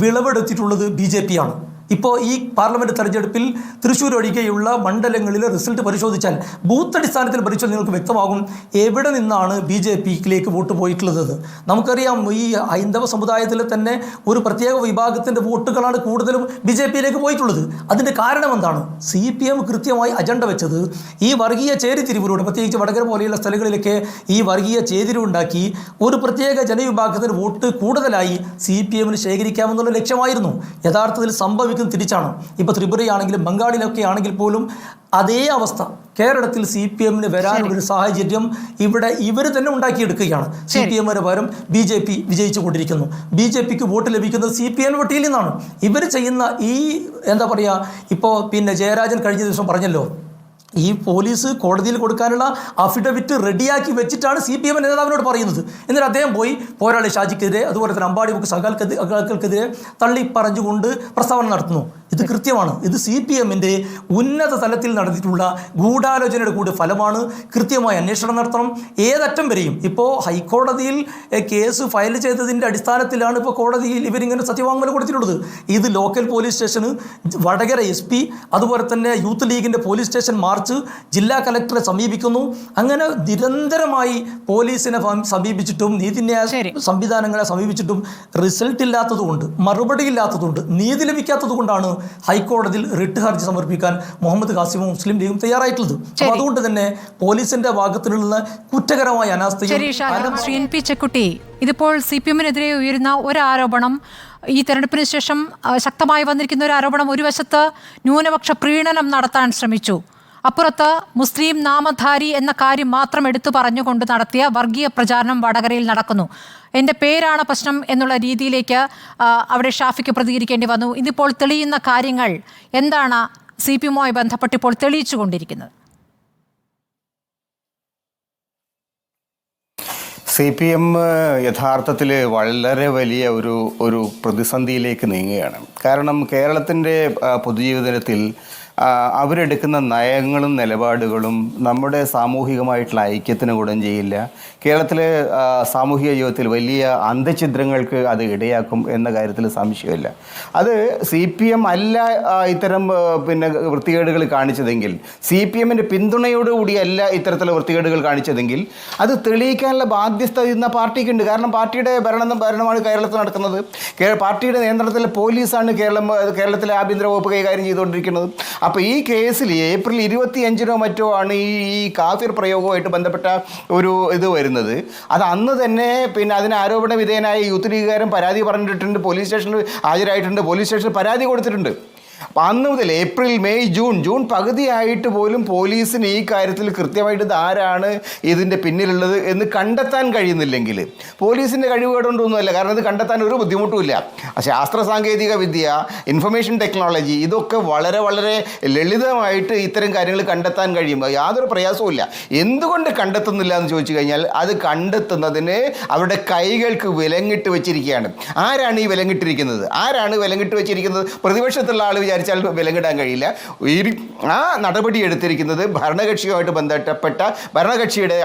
വിളവെടുത്തിട്ടുള്ളത് BJP-ആണ്. ഇപ്പോൾ ഈ പാർലമെൻറ്റ് തെരഞ്ഞെടുപ്പിൽ തൃശ്ശൂർ ഒഴികെയുള്ള മണ്ഡലങ്ങളിലെ റിസൾട്ട് പരിശോധിച്ചാൽ ബൂത്ത് അടിസ്ഥാനത്തിൽ പരിശോധിച്ചാൽ നിങ്ങൾക്ക് വ്യക്തമാകും എവിടെ നിന്നാണ് BJP-യിലേക്ക് വോട്ട് പോയിട്ടുള്ളത്. നമുക്കറിയാം ഈ ഹൈന്ദവ സമുദായത്തിലെ തന്നെ ഒരു പ്രത്യേക വിഭാഗത്തിൻ്റെ വോട്ടുകളാണ് കൂടുതലും BJP-യിലേക്ക് പോയിട്ടുള്ളത്. അതിൻ്റെ കാരണം എന്താണ്? CPM കൃത്യമായി അജണ്ട വെച്ചത് ഈ വർഗീയ ചേരിതിരിവിലൂടെ, പ്രത്യേകിച്ച് വടകര പോലെയുള്ള സ്ഥലങ്ങളിലൊക്കെ ഈ വർഗീയ ചേരിതിരിവുണ്ടാക്കി ഒരു പ്രത്യേക ജനവിഭാഗത്തിന് വോട്ട് കൂടുതലായി CPM-ന് ശേഖരിക്കാമെന്നുള്ള ലക്ഷ്യമായിരുന്നു. യഥാർത്ഥത്തിൽ സംഭവിക്കുന്നത് തിരിച്ചാണ്. ഇപ്പോൾ ത്രിപുരയാണെങ്കിലും ബംഗാളിലൊക്കെ ആണെങ്കിൽ പോലും അതേ അവസ്ഥ കേരളത്തിൽ CPM-ന് വരാനുള്ളൊരു സാഹചര്യം ഇവിടെ ഇവർ തന്നെ ഉണ്ടാക്കിയെടുക്കുകയാണ്. CPM-ന് പകരം BJP വിജയിച്ചു കൊണ്ടിരിക്കുന്നു. BJP-ക്ക് വോട്ട് ലഭിക്കുന്നത് CPM വോട്ടിൽ നിന്നാണ്. ഇവർ ചെയ്യുന്ന ഈ എന്താ പറയുക, ഇപ്പോൾ പിന്നെ ജയരാജൻ കഴിഞ്ഞ ദിവസം പറഞ്ഞല്ലോ, ഈ പോലീസ് കോടതിയിൽ കൊടുക്കാനുള്ള അഫിഡവിറ്റ് റെഡിയാക്കി വെച്ചിട്ടാണ് CPM നേതാവിനോട് പറയുന്നത്. എന്നിട്ട് അദ്ദേഹം പോയി പോരാളി ഷാജിക്കെതിരെ അതുപോലെ തന്നെ അമ്പാടി ബുക്ക് സഖാക്കൾക്കെതിരെ തള്ളി പറഞ്ഞുകൊണ്ട് പ്രസ്താവന നടത്തുന്നു. ഇത് കൃത്യമാണ്. ഇത് CPM-ന്റെ ഉന്നത തലത്തിൽ നടത്തിയിട്ടുള്ള ഗൂഢാലോചനയുടെ കൂടി ഫലമാണ്. കൃത്യമായി അന്വേഷണം നടത്തണം ഏതറ്റം വരെയും. ഇപ്പോൾ ഹൈക്കോടതിയിൽ കേസ് ഫയൽ ചെയ്തതിൻ്റെ അടിസ്ഥാനത്തിലാണ് ഇപ്പോൾ കോടതിയിൽ ഇവരിങ്ങനെ സത്യവാങ്മൂലം കൊടുത്തിട്ടുള്ളത്. ഇത് ലോക്കൽ പോലീസ് സ്റ്റേഷന്, വടകര SP, അതുപോലെ തന്നെ യൂത്ത് ലീഗിൻ്റെ പോലീസ് സ്റ്റേഷൻ മാർച്ച്, ജില്ലാ കലക്ടറെ സമീപിക്കുന്നു. അങ്ങനെ നിരന്തരമായി പോലീസിനെ സമീപിച്ചിട്ടും നീതിന്യായ സംവിധാനങ്ങളെ സമീപിച്ചിട്ടും റിസൾട്ട് ഇല്ലാത്തതുകൊണ്ട്, മറുപടി ഇല്ലാത്തതുകൊണ്ട്, നീതി ലഭിക്കാത്തത് കൊണ്ടാണ് ഹൈക്കോടതിയിൽ റിട്ട് ഹർജി സമർപ്പിക്കാൻ മുഹമ്മദ് ഖാസിമും മുസ്ലിം ലീഗും തയ്യാറായിട്ടുള്ളത്. അപ്പോൾ അതുകൊണ്ട് തന്നെ പോലീസിന്റെ ഭാഗത്തുനിന്നുള്ള കുറ്റകരമായ അനാസ്ഥയും. ഇതിപ്പോൾ CPM-നെതിരെ ഉയരുന്ന ഒരു ആരോപണം ഈ തെരഞ്ഞെടുപ്പിന് ശേഷം ശക്തമായി വന്നിരിക്കുന്ന ഒരു ആരോപണം, ഒരു വശത്ത് ന്യൂനപക്ഷ പ്രീണനം നടത്താൻ ശ്രമിച്ചു, അപ്പുറത്ത് മുസ്ലിം നാമധാരി എന്ന കാര്യം മാത്രം എടുത്തു പറഞ്ഞുകൊണ്ട് നടത്തിയ വർഗീയ പ്രചാരണം വടകരയിൽ നടക്കുന്നു. എൻ്റെ പേരാണ് പ്രശ്നം എന്നുള്ള രീതിയിലേക്ക് അവിടെ ഷാഫിക്ക് പ്രതികരിക്കേണ്ടി വന്നു. ഇതിപ്പോൾ തെളിയുന്ന കാര്യങ്ങൾ എന്താണ് CPM-മായി ബന്ധപ്പെട്ട് ഇപ്പോൾ തെളിയിച്ചുകൊണ്ടിരിക്കുന്നത്? CPM യഥാർത്ഥത്തിൽ വളരെ വലിയ ഒരു പ്രതിസന്ധിയിലേക്ക് നീങ്ങുകയാണ്. കാരണം കേരളത്തിൻ്റെ പൊതുജീവിതത്തിൽ അവരെടുക്കുന്ന നയങ്ങളും നിലപാടുകളും നമ്മുടെ സാമൂഹികമായിട്ടുള്ള ഐക്യത്തിന് ഗുണം ചെയ്യില്ല. കേരളത്തിലെ സാമൂഹിക ജീവിതത്തിൽ വലിയ അന്തഛിദ്രങ്ങൾക്ക് അത് ഇടയാക്കും എന്ന കാര്യത്തിൽ സംശയമില്ല. അത് CPM അല്ല ഇത്തരം വൃത്തികേടുകൾ കാണിച്ചതെങ്കിൽ, CPM-ൻ്റെ പിന്തുണയോടുകൂടിയല്ല ഇത്തരത്തിലുള്ള വൃത്തികേടുകൾ കാണിച്ചതെങ്കിൽ അത് തെളിയിക്കാനുള്ള ബാധ്യത ഇന്ന് പാർട്ടിക്കുണ്ട്. കാരണം പാർട്ടിയുടെ ഭരണമാണ് കേരളത്തിൽ നടക്കുന്നത്. പാർട്ടിയുടെ നിയന്ത്രണത്തിൽ പോലീസാണ് കേരളത്തിലെ ആഭ്യന്തര വകുപ്പ് കൈകാര്യം ചെയ്തുകൊണ്ടിരിക്കുന്നത്. അപ്പോൾ ഈ കേസിൽ ഏപ്രിൽ 25-നോ മറ്റോ ആണ് ഈ കാഫിർ പ്രയോഗവുമായിട്ട് ബന്ധപ്പെട്ട ഒരു ഇത് വരുന്നത്. അത് അന്ന് തന്നെ അതിന് ആരോപണ വിധേയനായ യൂത്ത് ലീഗുകാരൻ പരാതി പറഞ്ഞിട്ടുണ്ട്, പോലീസ് സ്റ്റേഷനിൽ ഹാജരായിട്ടുണ്ട്, പോലീസ് സ്റ്റേഷനിൽ പരാതി കൊടുത്തിട്ടുണ്ട്. അപ്പം അന്ന് മുതൽ ഏപ്രിൽ, മെയ്, ജൂൺ പകുതിയായിട്ട് പോലും പോലീസിന് ഈ കാര്യത്തിൽ കൃത്യമായിട്ട് ഇത് ആരാണ് ഇതിൻ്റെ പിന്നിലുള്ളത് എന്ന് കണ്ടെത്താൻ കഴിയുന്നില്ലെങ്കിൽ പോലീസിൻ്റെ കഴിവുകേടുകൊണ്ടൊന്നുമല്ല. കാരണം ഇത് കണ്ടെത്താൻ ഒരു ബുദ്ധിമുട്ടുമില്ല. ശാസ്ത്ര സാങ്കേതിക വിദ്യ, ഇൻഫർമേഷൻ ടെക്നോളജി, ഇതൊക്കെ വളരെ വളരെ ലളിതമായിട്ട് ഇത്തരം കാര്യങ്ങൾ കണ്ടെത്താൻ കഴിയും. യാതൊരു പ്രയാസവുമില്ല. എന്തുകൊണ്ട് കണ്ടെത്തുന്നില്ല എന്ന് ചോദിച്ചു കഴിഞ്ഞാൽ അത് കണ്ടെത്തുന്നതിന് അവരുടെ കൈകൾക്ക് വിലങ്ങിട്ട് വെച്ചിരിക്കുകയാണ്. ആരാണ് ഈ വിലങ്ങിട്ടിരിക്കുന്നത്? വിലങ്ങിട്ട് വെച്ചിരിക്കുന്നത്? പ്രതിപക്ഷത്തുള്ള ആൾ വിചാരിച്ചാൽ വിലങ്ങിടാൻ കഴിയില്ല. ആ നടപടി എടുത്തിരിക്കുന്നത് ഭരണകക്ഷിയുമായിട്ട് ബന്ധപ്പെട്ട ഭരണകക്ഷിയുടെ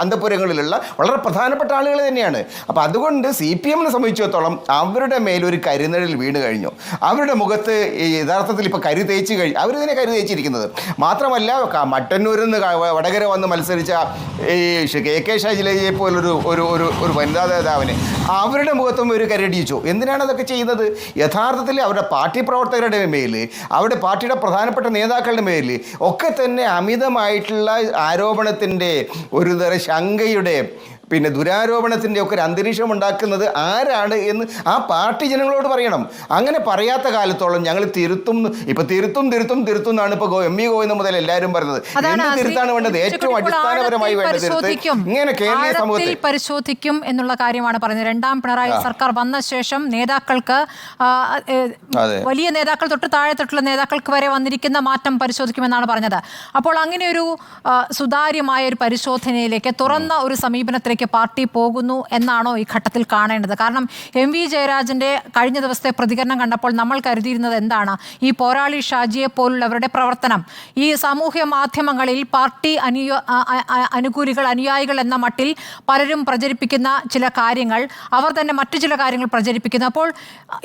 അന്തഃപുരങ്ങളിലുള്ള വളരെ പ്രധാനപ്പെട്ട ആളുകൾ തന്നെയാണ്. അപ്പോൾ അതുകൊണ്ട് CPM-നെ സംബന്ധിച്ചിടത്തോളം അവരുടെ മേലൊരു കരിനിഴൽ വീണ് കഴിഞ്ഞു. അവരുടെ മുഖത്ത് യഥാർത്ഥത്തിൽ ഇപ്പോൾ കരി തേച്ചിരിക്കുന്നത്. മാത്രമല്ല, മട്ടന്നൂരിൽ നിന്ന് വടകര വന്ന് മത്സരിച്ച ഈ KK ശൈലജയെ പോലൊരു വനിതാ നേതാവിനെ അവരുടെ മുഖത്തും ഒരു കരടിയിച്ചു. എന്തിനാണ് അതൊക്കെ ചെയ്യുന്നത്? യഥാർത്ഥത്തിൽ അവരുടെ പാർട്ടി പ്രവർത്തകരുടെ മേൽ, അവരുടെ പാർട്ടിയുടെ പ്രധാനപ്പെട്ട നേതാക്കളുടെ മേൽ ഒക്കെ തന്നെ അമിതമായിട്ടുള്ള ആരോപണത്തിൻ്റെ ഒരു തരം ശങ്കയുടെ ദുരാരോപണത്തിൻ്റെ ഒക്കെ ഒരു അന്തരീക്ഷം ഉണ്ടാക്കുന്നത് ആരാണ് എന്ന് ആ പാർട്ടി ജനങ്ങളോട് പറയണം. അങ്ങനെ പറയാത്ത കാലത്തോളം ഞങ്ങൾ തിരുത്തും എന്നാണ് ഇപ്പോൾ MV ഗോവിന്ദൻ മുതൽ എല്ലാവരും പറയുന്നത്. എന്ത് തിരുത്താണ് വേണ്ടത്? ഏറ്റവും അടിസ്ഥാനപരമായി വേണ്ടത് ഇങ്ങനെ കേരളീയ സമൂഹത്തിൽ പരിശോധിക്കും എന്നുള്ള കാര്യമാണ് പറയുന്നത്. രണ്ടാം പിണറായി സർക്കാർ വന്ന ശേഷം നേതാക്കൾക്ക്, വലിയ നേതാക്കൾ തൊട്ട് താഴെത്തൊട്ടുള്ള നേതാക്കൾക്ക് വരെ വന്നിരിക്കുന്ന മാറ്റം പരിശോധിക്കുമെന്നാണ് പറഞ്ഞത്. അപ്പോൾ അങ്ങനെ ഒരു സുതാര്യമായ ഒരു പരിശോധനയിലേക്ക്, തുറന്ന ഒരു സമീപനത്തിലേക്ക് പാർട്ടി പോകുന്നു എന്നാണോ ഈ ഘട്ടത്തിൽ കാണേണ്ടത്? കാരണം MV ജയരാജന്റെ കഴിഞ്ഞ ദിവസത്തെ പ്രതികരണം കണ്ടപ്പോൾ നമ്മൾ കരുതിയിരുന്നത് എന്താണ്? ഈ പോരാളി ഷാജിയെ പോലുള്ളവരുടെ പ്രവർത്തനം ഈ സാമൂഹ്യ മാധ്യമങ്ങളിൽ പാർട്ടി അനുകൂലികൾ, അനുയായികൾ എന്ന മട്ടിൽ പലരും പ്രചരിപ്പിക്കുന്ന ചില കാര്യങ്ങൾ, അവർ തന്നെ മറ്റു ചില കാര്യങ്ങൾ പ്രചരിപ്പിക്കുന്നു. അപ്പോൾ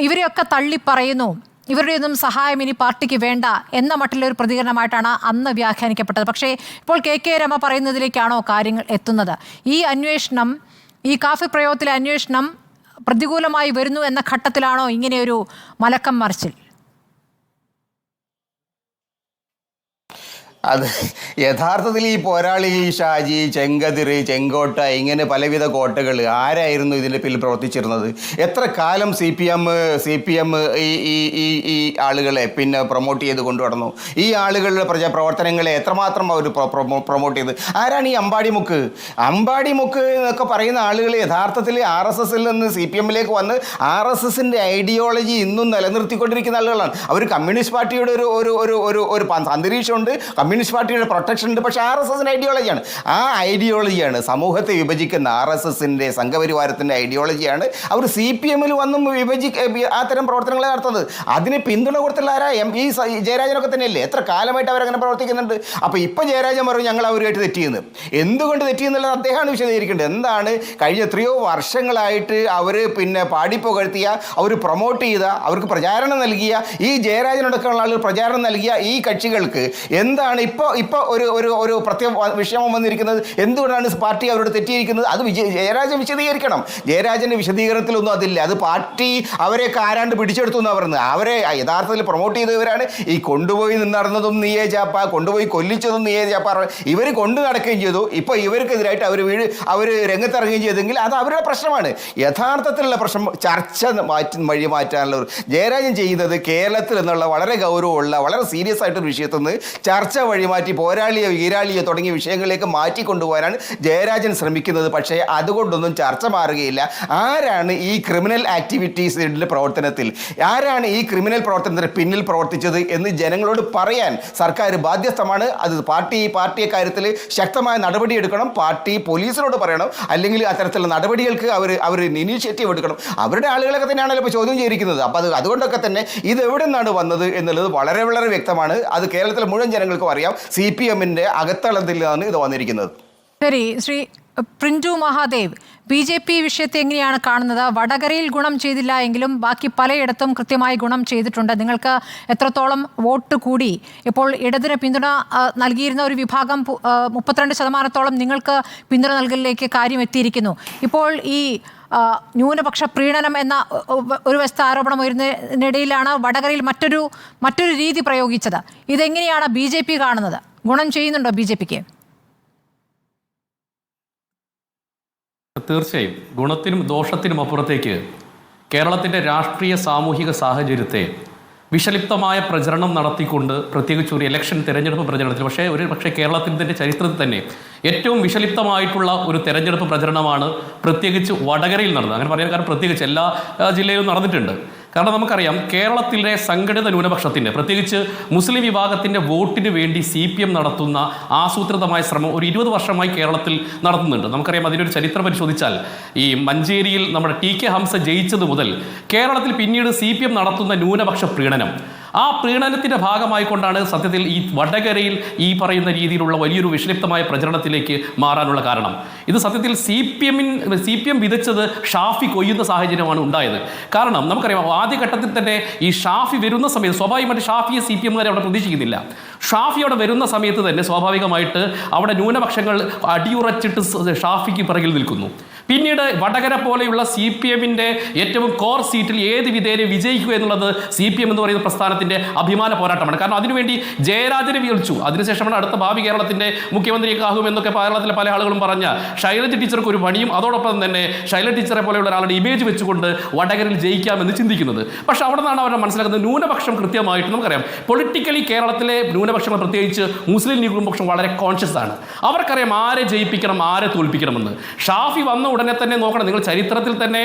ഇവരെയൊക്കെ തള്ളിപ്പറയുന്നു, ഇവരുടെയൊന്നും സഹായം ഇനി പാർട്ടിക്ക് വേണ്ട എന്ന മട്ടിലൊരു പ്രതികരണമായിട്ടാണ് അന്ന് വ്യാഖ്യാനിക്കപ്പെട്ടത്. പക്ഷേ ഇപ്പോൾ KK രമ പറയുന്നതിലേക്കാണോ കാര്യങ്ങൾ എത്തുന്നത്? ഈ അന്വേഷണം, ഈ കാഫിർ പ്രയോഗത്തിലെ അന്വേഷണം പ്രതികൂലമായി വരുന്നു എന്ന ഘട്ടത്തിലാണോ ഇങ്ങനെയൊരു മലക്കം മറിച്ചിൽ? അത് യഥാർത്ഥത്തിൽ ഈ പോരാളി ഷാജി, ചെങ്കതിർ, ചെങ്കോട്ട, ഇങ്ങനെ പലവിധ കോട്ടകൾ ആരായിരുന്നു ഇതിൻ്റെ പിന്നിൽ പ്രവർത്തിച്ചിരുന്നത്? എത്ര കാലം CPM ഈ ആളുകളെ പ്രൊമോട്ട് ചെയ്ത് കൊണ്ടുവന്നു? ഈ ആളുകളുടെ പ്രവർത്തനങ്ങളെ എത്രമാത്രം അവർ പ്രൊമോട്ട് ചെയ്ത്? ആരാണ് ഈ അമ്പാടിമുക്ക് എന്നൊക്കെ പറയുന്ന ആളുകൾ യഥാർത്ഥത്തിൽ RSSൽ നിന്ന് CPM-ലേക്ക് വന്ന് RSSൻ്റെ ഐഡിയോളജി ഇന്നും നിലനിർത്തിക്കൊണ്ടിരിക്കുന്ന ആളുകളാണ്. അവർ കമ്മ്യൂണിസ്റ്റ് പാർട്ടിയുടെ ഒരു അന്തരീക്ഷമുണ്ട്, കമ്മ്യൂണിസ്റ്റ് പാർട്ടിയുടെ പ്രൊട്ടക്ഷൻ ഉണ്ട്. പക്ഷേ RSSൻ്റെ ഐഡിയോളജിയാണ്. ആ ഐഡിയോളജിയാണ് സമൂഹത്തെ വിഭജിക്കുന്ന RSSൻ്റെ സംഘപരിവാരത്തിൻ്റെ ഐഡിയോളജിയാണ് അവർ CPM-ൽ വന്നും അത്തരം പ്രവർത്തനങ്ങളെ നടത്തുന്നത്. അതിന് പിന്തുണ കൊടുത്തുള്ള ആരാ? ഈ ജയരാജനൊക്കെ തന്നെയല്ലേ? എത്ര കാലമായിട്ട് അവരങ്ങനെ പ്രവർത്തിക്കുന്നുണ്ട്. അപ്പോൾ ഇപ്പം ജയരാജൻ പറഞ്ഞു ഞങ്ങൾ അവരുമായിട്ട് തെറ്റിയെന്ന്. എന്തുകൊണ്ട് തെറ്റിയെന്നുള്ളത് അദ്ദേഹമാണ് വിശദീകരിക്കേണ്ടത്. എന്താണ് കഴിഞ്ഞ എത്രയോ വർഷങ്ങളായിട്ട് അവർ പാടിപ്പുകഴ്ത്തിയ, അവർ പ്രൊമോട്ട് ചെയ്ത, അവർക്ക് പ്രചാരണം നൽകിയ, ഈ ജയരാജനടക്കമുള്ള ആളുകൾ പ്രചാരണം നൽകിയ ഈ കക്ഷികൾക്ക് എന്താണ് ഇപ്പോൾ ഒരു പ്രത്യേക വിഷയം വന്നിരിക്കുന്നത് എന്തുകൊണ്ടാണ് പാർട്ടി അവരോട് തെറ്റിയിരിക്കുന്നത്? അത് ജയരാജൻ വിശദീകരിക്കണം. ജയരാജൻ്റെ വിശദീകരണത്തിലൊന്നും അതില്ല. അത് പാർട്ടി അവരെയൊക്കെ ആരാണ്ട് പിടിച്ചെടുത്തു എന്നാണ് പറയുന്നത്. അവരെ യഥാർത്ഥത്തിൽ പ്രൊമോട്ട് ചെയ്തവരാണ്. ഈ കൊണ്ടുപോയി നടന്നതും നീയേ ചാപ്പ, കൊണ്ടുപോയി കൊല്ലിച്ചതും നീയേ ചാപ്പ, ഇവർ കൊണ്ടു നടക്കുകയും ചെയ്തു. ഇപ്പോൾ ഇവർക്കെതിരായിട്ട് അവർ രംഗത്തിറങ്ങുകയും ചെയ്തെങ്കിൽ അത് അവരുടെ പ്രശ്നമാണ്. യഥാർത്ഥത്തിലുള്ള പ്രശ്നം ചർച്ച വഴി മാറ്റാനുള്ള ജയരാജൻ ചെയ്യുന്നത് കേരളത്തിൽ എന്നുള്ള വളരെ ഗൗരവമുള്ള വളരെ സീരിയസ് ആയിട്ടൊരു വിഷയത്തിൽ നിന്ന് ചർച്ച വഴിമാറ്റി പോരാളിയോ വീരാളിയോ തുടങ്ങിയ വിഷയങ്ങളിലേക്ക് മാറ്റിക്കൊണ്ടുപോകാനാണ് ജയരാജൻ ശ്രമിക്കുന്നത്. പക്ഷേ അതുകൊണ്ടൊന്നും ചർച്ച മാറുകയില്ല. ആരാണ് ഈ ക്രിമിനൽ ആക്ടിവിറ്റീസിൻ്റെ പ്രവർത്തനത്തിൽ, ആരാണ് ഈ ക്രിമിനൽ പ്രവർത്തനത്തിന് പിന്നിൽ പ്രവർത്തിച്ചത് എന്ന് ജനങ്ങളോട് പറയാൻ സർക്കാർ ബാധ്യസ്ഥമാണ്. അത് പാർട്ടി കാര്യത്തിൽ ശക്തമായ നടപടിയെടുക്കണം. പാർട്ടി പോലീസിനോട് പറയണം, അല്ലെങ്കിൽ അത്തരത്തിലുള്ള നടപടികൾക്ക് അവർ ഇനീഷ്യേറ്റീവ് എടുക്കണം. അവരുടെ ആളുകളൊക്കെ തന്നെയാണല്ലോ ഇപ്പോൾ ചോദ്യം ചെയ്തിരിക്കുന്നത്. അപ്പോൾ അതുകൊണ്ടൊക്കെ തന്നെ ഇത് എവിടെ നിന്നാണ് വന്നത് എന്നുള്ളത് വളരെ വളരെ വ്യക്തമാണ്. അത് കേരളത്തിലെ മുഴുവൻ ജനങ്ങൾക്കും അറിയാം. CPM-ന്റെ അകത്തളത്തിലാണ് ഇത് വന്നിരിക്കുന്നത്. ശരി, ശ്രീ പ്രിൻറ്റു മഹാദേവ്, BJP വിഷയത്തെ എങ്ങനെയാണ് കാണുന്നത്? വടകരയിൽ ഗുണം ചെയ്തില്ല എങ്കിലും ബാക്കി പലയിടത്തും കൃത്യമായി ഗുണം ചെയ്തിട്ടുണ്ട്. നിങ്ങൾക്ക് എത്രത്തോളം വോട്ട് കൂടി? ഇപ്പോൾ ഇടതിന് പിന്തുണ നൽകിയിരുന്ന ഒരു വിഭാഗം 32% നിങ്ങൾക്ക് പിന്തുണ നൽകലിലേക്ക് കാര്യം എത്തിയിരിക്കുന്നു. ഇപ്പോൾ ഈ ന്യൂനപക്ഷ പ്രീണനം എന്ന ഒരു വസ്തു ആരോപണം ഉയരുന്നതിനിടയിലാണ് വടകരയിൽ മറ്റൊരു രീതി പ്രയോഗിച്ചത്. ഇതെങ്ങനെയാണ് BJP കാണുന്നത്? ഗുണം ചെയ്യുന്നുണ്ടോ BJPക്ക്? തീർച്ചയായും ഗുണത്തിനും ദോഷത്തിനും അപ്പുറത്തേക്ക് കേരളത്തിൻ്റെ രാഷ്ട്രീയ സാമൂഹിക സാഹചര്യത്തെ വിഷലിപ്തമായ പ്രചരണം നടത്തിക്കൊണ്ട്, പ്രത്യേകിച്ച് ഒരു തെരഞ്ഞെടുപ്പ് പ്രചരണത്തിൽ, പക്ഷേ കേരളത്തിൻ്റെ ചരിത്രത്തിൽ തന്നെ ഏറ്റവും വിഷലിപ്തമായിട്ടുള്ള ഒരു തെരഞ്ഞെടുപ്പ് പ്രചരണമാണ് പ്രത്യേകിച്ച് വടകരയിൽ നടന്നത്. അങ്ങനെ പറയാൻ കാരണം പ്രത്യേകിച്ച് എല്ലാ ജില്ലയിലും നടന്നിട്ടുണ്ട്. കാരണം നമുക്കറിയാം, കേരളത്തിലെ സംഘടിത ന്യൂനപക്ഷത്തിൻ്റെ, പ്രത്യേകിച്ച് മുസ്ലിം വിഭാഗത്തിൻ്റെ വോട്ടിന് വേണ്ടി CPM നടത്തുന്ന ആസൂത്രിതമായ ശ്രമം ഒരു 20 വർഷമായി കേരളത്തിൽ നടത്തുന്നുണ്ട്. നമുക്കറിയാം, അതിനൊരു ചരിത്രം പരിശോധിച്ചാൽ ഈ മഞ്ചേരിയിൽ നമ്മുടെ TK ഹംസ ജയിച്ചത് മുതൽ കേരളത്തിൽ പിന്നീട് CPM നടത്തുന്ന ന്യൂനപക്ഷ പ്രീണനം, ആ പ്രീണനത്തിൻ്റെ ഭാഗമായിക്കൊണ്ടാണ് സത്യത്തിൽ ഈ വടകരയിൽ ഈ പറയുന്ന രീതിയിലുള്ള വലിയൊരു വിഷലിപ്തമായ പ്രചരണത്തിലേക്ക് മാറാനുള്ള കാരണം. ഇത് സത്യത്തിൽ CPM വിതച്ചത് ഷാഫി കൊയ്യുന്ന സാഹചര്യമാണ് ഉണ്ടായത്. കാരണം നമുക്കറിയാം, ആദ്യഘട്ടത്തിൽ തന്നെ ഈ ഷാഫി വരുന്ന സമയത്ത് സ്വാഭാവികമായിട്ട് ഷാഫിയെ CPM-കാരെ അവിടെ പ്രതീക്ഷിക്കുന്നില്ല. ഷാഫി അവിടെ വരുന്ന സമയത്ത് തന്നെ സ്വാഭാവികമായിട്ട് അവിടെ ന്യൂനപക്ഷങ്ങൾ അടിയുറച്ചിട്ട് ഷാഫിക്ക് പിറകിൽ നിൽക്കുന്നു. പിന്നീട് വടകര പോലെയുള്ള CPM-ന്റെ ഏറ്റവും കോർ സീറ്റിൽ ഏത് വിധേന വിജയിക്കുക എന്നുള്ളത് CPM എന്ന് പറയുന്ന പ്രസ്ഥാനത്തിൻ്റെ അഭിമാന പോരാട്ടമാണ്. കാരണം അതിനുവേണ്ടി ജയരാജനെ വിളിച്ചു. അതിനുശേഷമാണ് അടുത്ത ഭാവി കേരളത്തിൻ്റെ മുഖ്യമന്ത്രിയാകും എന്നൊക്കെ കേരളത്തിലെ പല ആളുകളും പറഞ്ഞ ശൈലജ ടീച്ചർക്ക് ഒരു പണിയും, അതോടൊപ്പം തന്നെ ശൈലജ ടീച്ചറെ പോലെയുള്ള ഒരാളുടെ ഇമേജ് വെച്ചുകൊണ്ട് വടകരയിൽ ജയിക്കാമെന്ന് ചിന്തിക്കുന്നത്. പക്ഷെ അവിടെ നിന്നാണ് അവർ മനസ്സിലാക്കുന്നത് ന്യൂനപക്ഷം കൃത്യമായിട്ട് നമുക്കറിയാം, പൊളിറ്റിക്കലി കേരളത്തിലെ ന്യൂനപക്ഷങ്ങൾ പ്രത്യേകിച്ച് മുസ്ലിം ന്യൂനപക്ഷം വളരെ കോൺഷ്യസ് ആണ്. അവർക്കറിയാം ആരെ ജയിപ്പിക്കണം, ആരെ തോൽപ്പിക്കണമെന്ന്. ഷാഫി വന്ന ഉടനെ തന്നെ നോക്കണം, നിങ്ങൾ ചരിത്രത്തിൽ തന്നെ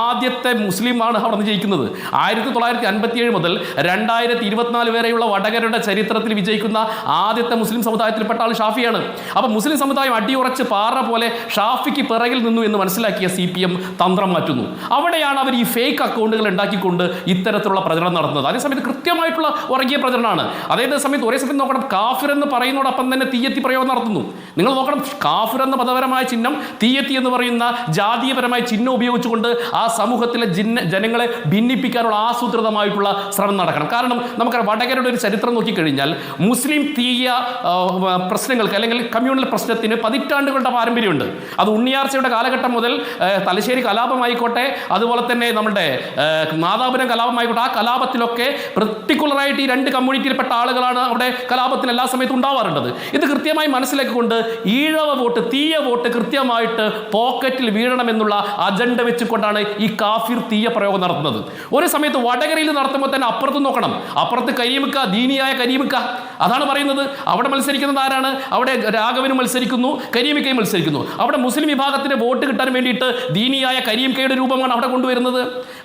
ആദ്യത്തെ മുസ്ലിമാണ് അവിടെ നിന്ന് ജയിക്കുന്നത്. 1957 മുതൽ 2024 വരെയുള്ള വടകരയുടെ ചരിത്രത്തിൽ വിജയിക്കുന്ന ആദ്യത്തെ മുസ്ലിം സമുദായത്തിൽപ്പെട്ട ആൾ ഷാഫിയാണ്. അപ്പോൾ മുസ്ലിം സമുദായം അടിയുറച്ച് പാറ പോലെ ഷാഫിക്ക് പിറകിൽ നിന്നു എന്ന് മനസ്സിലാക്കിയ CPM തന്ത്രം മാറ്റുന്നു. അവിടെയാണ് അവർ ഈ ഫേക്ക് അക്കൗണ്ടുകൾ ഉണ്ടാക്കിക്കൊണ്ട് ഇത്തരത്തിലുള്ള പ്രചരണം നടത്തുന്നത്. അതേസമയത്ത് കൃത്യമായിട്ടുള്ള വർഗീയ പ്രചരണമാണ്. ഒരേ സമയത്ത് നോക്കണം, കാഫിർ എന്ന് പറയുന്നതോടൊപ്പം തന്നെ തീയത്തി പ്രയോഗം നടത്തുന്നു. നിങ്ങൾ നോക്കണം, കാഫിർ എന്ന പദപരമായ ചിഹ്നം, തീയത്തി എന്ന് പറയുന്ന ജാതീയപരമായ ചിഹ്നം ഉപയോഗിച്ചുകൊണ്ട് ആ സമൂഹത്തിലെ ജനങ്ങളെ ഭിന്നിപ്പിക്കാനുള്ള ആസൂത്രിതമായിട്ടുള്ള ശ്രമം നടക്കണം. കാരണം നമുക്കറിയാം, വടകരയുടെ ഒരു ചരിത്രം നോക്കിക്കഴിഞ്ഞാൽ മുസ്ലിം തീയ പ്രശ്നങ്ങൾക്ക് അല്ലെങ്കിൽ കമ്മ്യൂണൽ പ്രശ്നത്തിന് പതിറ്റാണ്ടുകളുടെ പാരമ്പര്യമുണ്ട്. അത് ഉണ്ണിയാർച്ചയുടെ കാലഘട്ടം മുതൽ തലശ്ശേരി കലാപമായിക്കോട്ടെ, അതുപോലെ തന്നെ നമ്മുടെ നാദാപുരം കലാപമായിക്കോട്ടെ, ആ കലാപത്തിലൊക്കെ പെർട്ടിക്കുലറായിട്ട് ഈ രണ്ട് കമ്മ്യൂണിറ്റിയിൽപ്പെട്ട ആളുകളാണ് അവിടെ കലാപത്തിൽ എല്ലാ സമയത്തും ഉണ്ടാവാറുള്ളത്. ഇത് കൃത്യമായി മനസ്സിലാക്കിക്കൊണ്ട് ഈഴവ വോട്ട്, തീയ വോട്ട് കൃത്യമായിട്ട് പോക്കറ്റിൽ വീഴണമെന്നുള്ള അജണ്ട വെച്ചുകൊണ്ടാണ് ഈ കാഫിർ തീയ പ്രയോഗം നടത്തുന്നത്. ഒരു സമയത്ത് വടകരയിൽ നടത്തുമ്പോൾ തന്നെ അപ്പുറത്ത് നോക്കണം, അപ്പുറത്ത് കരീമിക്ക, ദീനിയായ കരീമിക്ക, അതാണ് പറയുന്നത്. അവിടെ മത്സരിക്കുന്നത് ആരാണ്? അവിടെ രാഘവനും മത്സരിക്കുന്നു, കരീമിക്കയും മത്സരിക്കുന്നു. അവിടെ മുസ്ലിം വിഭാഗത്തിന് വോട്ട് കിട്ടാൻ വേണ്ടിയിട്ട് ദീനിയായ കരീമിക്കയുടെ രൂപമാണ് അവിടെ കൊണ്ടുവരുന്നത്.